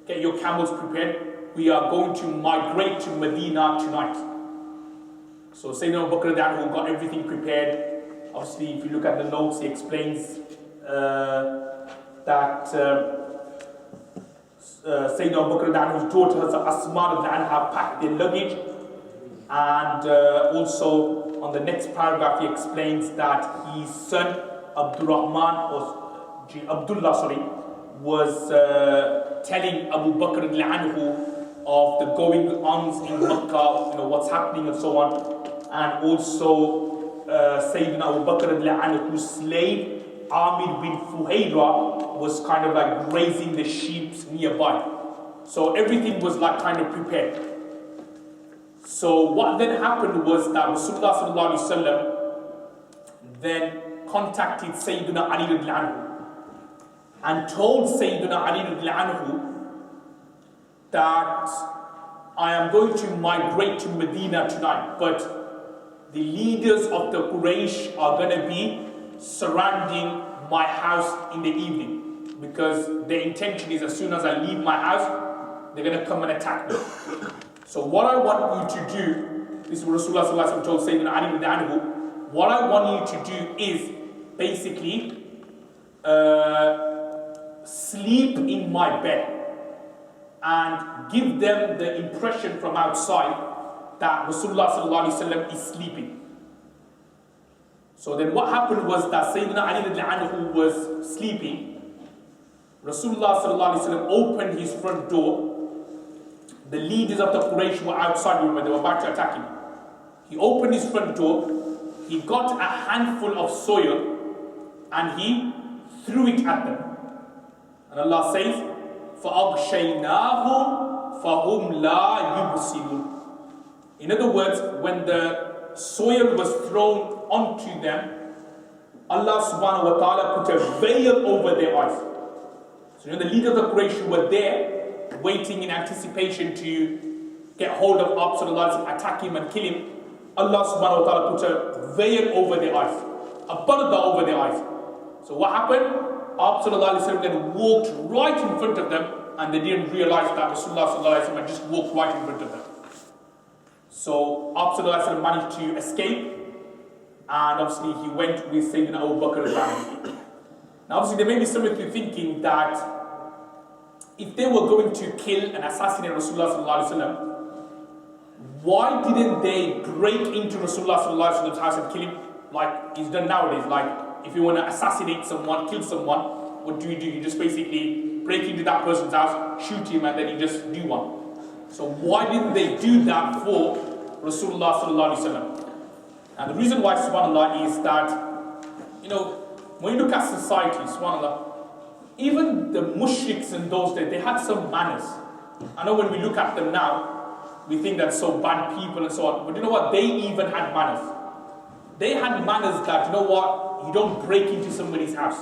Get your camels prepared. We are going to migrate to Medina tonight. So Sayyidina Abu Bakr anhu got everything prepared. Obviously, if you look at the notes, he explains that Sayyidina Abu Bakr anhu's daughter Asma anha packed their luggage. And also on the next paragraph, he explains that his son Abdullah, was telling Abu Bakr anhu of the going-ons in Makkah, what's happening and so on. And also Sayyidina Abu Bakr anhu's slave Amir bin Fuhayra was kind of like grazing the sheep nearby. So everything was like kind of prepared. So what then happened was that Rasulullah sallallahu alaihi wasallam then contacted Sayyidina Ali radiallahu anhu and told Sayyidina Ali radiallahu anhu that I am going to migrate to Medina tonight, but the leaders of the Quraysh are going to be surrounding my house in the evening, because their intention is as soon as I leave my house, they're going to come and attack me. So what I want you to do, this is what Rasulullah sallallahu alaihi wasallam told Sayyidina Ali anhu, what I want you to do is basically sleep in my bed and give them the impression from outside that Rasulullah sallallahu alaihi wasallam is sleeping. So then what happened was that Sayyidina Ali anhu was sleeping. Rasulullah sallallahu alaihi wasallam opened his front door. The leaders of the Quraysh were outside when they were about to attack him. He opened his front door, he got a handful of soil and he threw it at them. And Allah says, فَأَغْشَيْنَاهُمْ فَهُمْ لَا يُبْصِرُونَ. In other words, when the soil was thrown onto them, Allah subhanahu wa ta'ala put a veil over their eyes. So the leader of the Quraysh were there, waiting in anticipation to get hold of Abu Bakr, attack him and kill him. Allah subhanahu wa ta'ala put a veil over their eyes, a parda over their eyes. So what happened? Abu Bakr then walked right in front of them, and they didn't realize that Rasulullah had just walked right in front of them. So Abu Bakr managed to escape, and obviously he went with Sayyidina Abu Bakr. Now obviously there may be some of you thinking that if they were going to kill and assassinate Rasulullah, why didn't they break into Rasulullah's house and kill him like it's done nowadays? Like if you want to assassinate someone, kill someone, what do? You just basically break into that person's house, shoot him, and then you just do one. So why didn't they do that for Rasulullah sallallahu alaihi wasallam? And the reason why, subhanAllah, is that, when you look at society, subhanAllah, even the mushriks in those days, they had some manners. I know when we look at them now, we think that's so bad people and so on. But you know what? They even had manners. They had manners that, you know what? You don't break into somebody's house.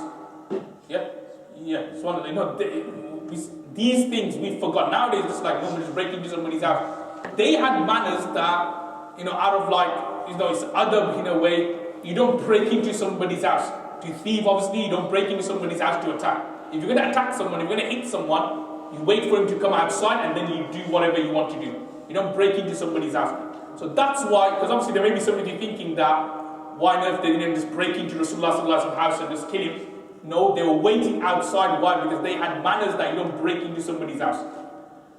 Yeah? SubhanAllah, these things we forgot. Nowadays, it's like nobody's breaking into somebody's house. They had manners that, out of like, it's adab in a way. You don't break into somebody's house to thieve. Obviously, you don't break into somebody's house to attack. If you're going to attack someone, if you're going to hit someone, you wait for him to come outside and then you do whatever you want to do. You don't break into somebody's house. So that's why, because obviously there may be somebody thinking that, why not if they didn't just break into Rasulullah's house and just kill him? No, they were waiting outside. Why? Because they had manners that you don't break into somebody's house.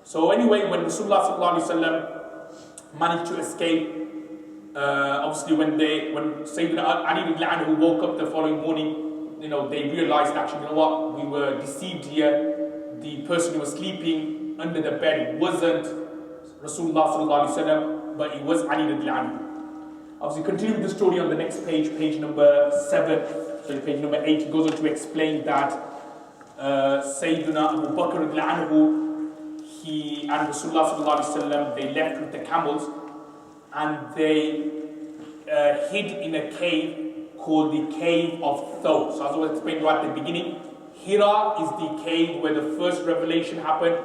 So anyway, when Rasulullah managed to escape, obviously when Sayyidina Ali who woke up the following morning, they realized actually, we were deceived here. The person who was sleeping under the bed wasn't Rasulullah but it was Ali anhu. Obviously, continue the story on the next page, page number 7, page number 8. It goes on to explain that Sayyidina Abu Bakr anhu, he and Rasulullah they left with the camels, and they hid in a cave called the Cave of Thawr. So as I was explaining right at the beginning, Hira is the cave where the first revelation happened.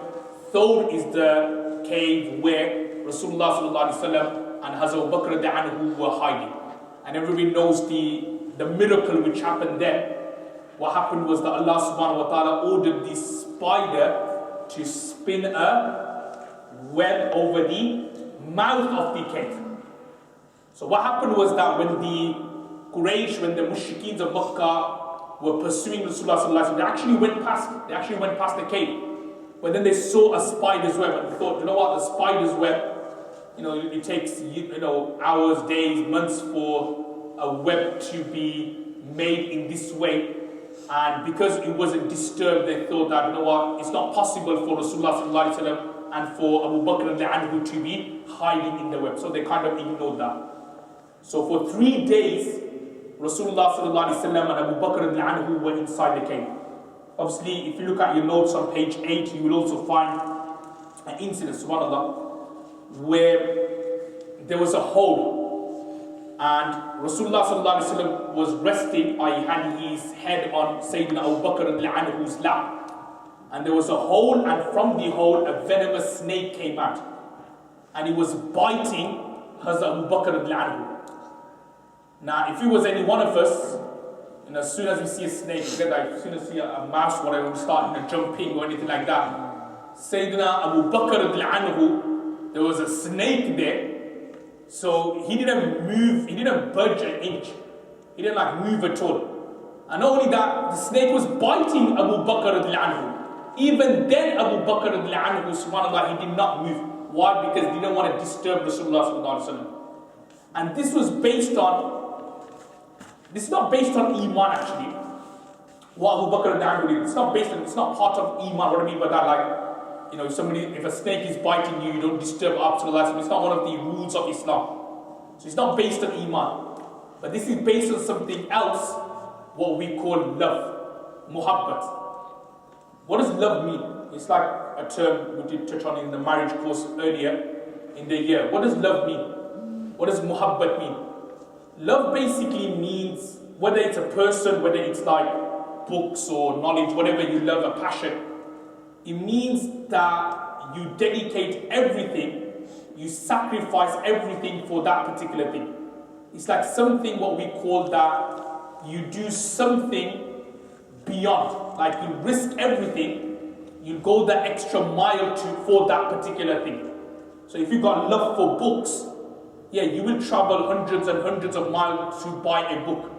Thawr is the cave where Rasulullah and Hazrat Abu Bakr anhu were hiding. And everybody knows the miracle which happened then. What happened was that Allah subhanahu wa ta'ala ordered the spider to spin a web over the mouth of the cave. So what happened was that when the Quraysh, when the mushrikeens of Makkah were pursuing Rasulullah, they actually went past the cave. But then they saw a spider's web and thought, the spider's web, it takes hours, days, months for a web to be made in this way. And because it wasn't disturbed, they thought that, it's not possible for Rasulullah and for Abu Bakr anhu to be hiding in the web. So they kind of ignored that. So for 3 days, Rasulullah and Abu Bakr anhu were inside the cave. Obviously, if you look at your notes on page 8, you will also find an incident, subhanAllah, where there was a hole, and Rasulullah was resting, i.e. had his head on Sayyidina Abu Bakr anhu's lap. And there was a hole, and from the hole a venomous snake came out. And he was biting Hazrat Abu Bakr anhu. Now, if it was any one of us, as soon as we see a snake, as soon as we see a mouse, whatever, we start jumping or anything like that. Sayyidina Abu Bakr anhu, there was a snake there, so he didn't move, he didn't budge an inch. He didn't move at all. And not only that, the snake was biting Abu Bakr anhu. Even then, Abu Bakr anhu, subhanAllah, he did not move. Why? Because he didn't want to disturb Rasulullah. And this was based on, this is not based on Iman actually. What Abu Bakr anhu did, it's not part of Iman. What I mean by that, if a snake is biting you, you don't disturb Rasulullah. It's not one of the rules of Islam. So it's not based on Iman. But this is based on something else, what we call love, muhabbat. What does love mean? It's like a term we did touch on in the marriage course earlier in the year. What does love mean? What does muhabbat mean? Love basically means, whether it's a person, whether it's like books or knowledge, whatever you love, a passion, it means that you dedicate everything, you sacrifice everything for that particular thing. It's like something what we call that you do something beyond, like you risk everything, you go the extra mile for that particular thing. So if you got love for books, yeah, you will travel hundreds and hundreds of miles to buy a book.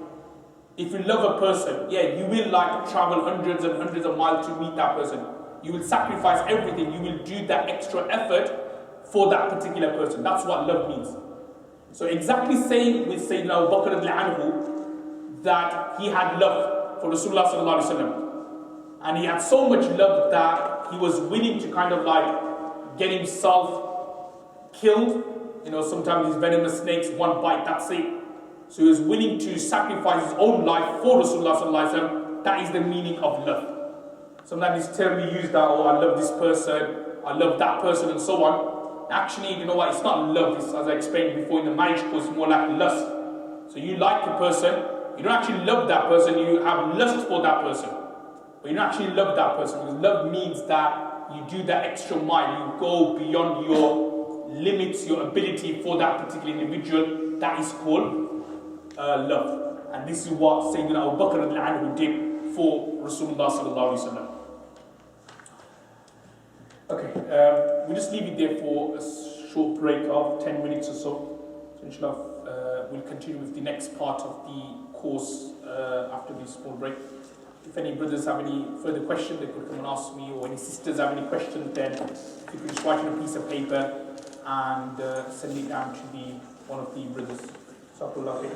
If you love a person, yeah, you will like travel hundreds and hundreds of miles to meet that person. You will sacrifice everything, you will do that extra effort for that particular person. That's what love means. So exactly saying with Sayyidina Abu Bakr anhu that he had love for Rasulullah sallallahu alaihi wasallam, and he had so much love that he was willing to kind of like get himself killed. You know, sometimes these venomous snakes, one bite, that's it. So he was willing to sacrifice his own life for Rasulullah sallallahu alaihi wasallam. That is the meaning of love. Sometimes this term we use that, oh, I love this person, I love that person, and so on. Actually, you know what, it's not love. It's, as I explained before in the marriage course, more like lust. So you like a person, you don't actually love that person, you have lust for that person. But you don't actually love that person, because love means that you do that extra mile, you go beyond your limits, your ability for that particular individual. That is called love. And this is what Sayyidina Abu Bakr anhu did for Rasulullah sallallahu alaihi wasallam. Okay, we'll just leave it there for a short break of 10 minutes or so. So inshallah, we'll continue with the next part of the course after this small break. If any brothers have any further questions, they could come and ask me, or any sisters have any questions, then if you could just write on a piece of paper and send it down to one of the brothers. Jazakallah khair.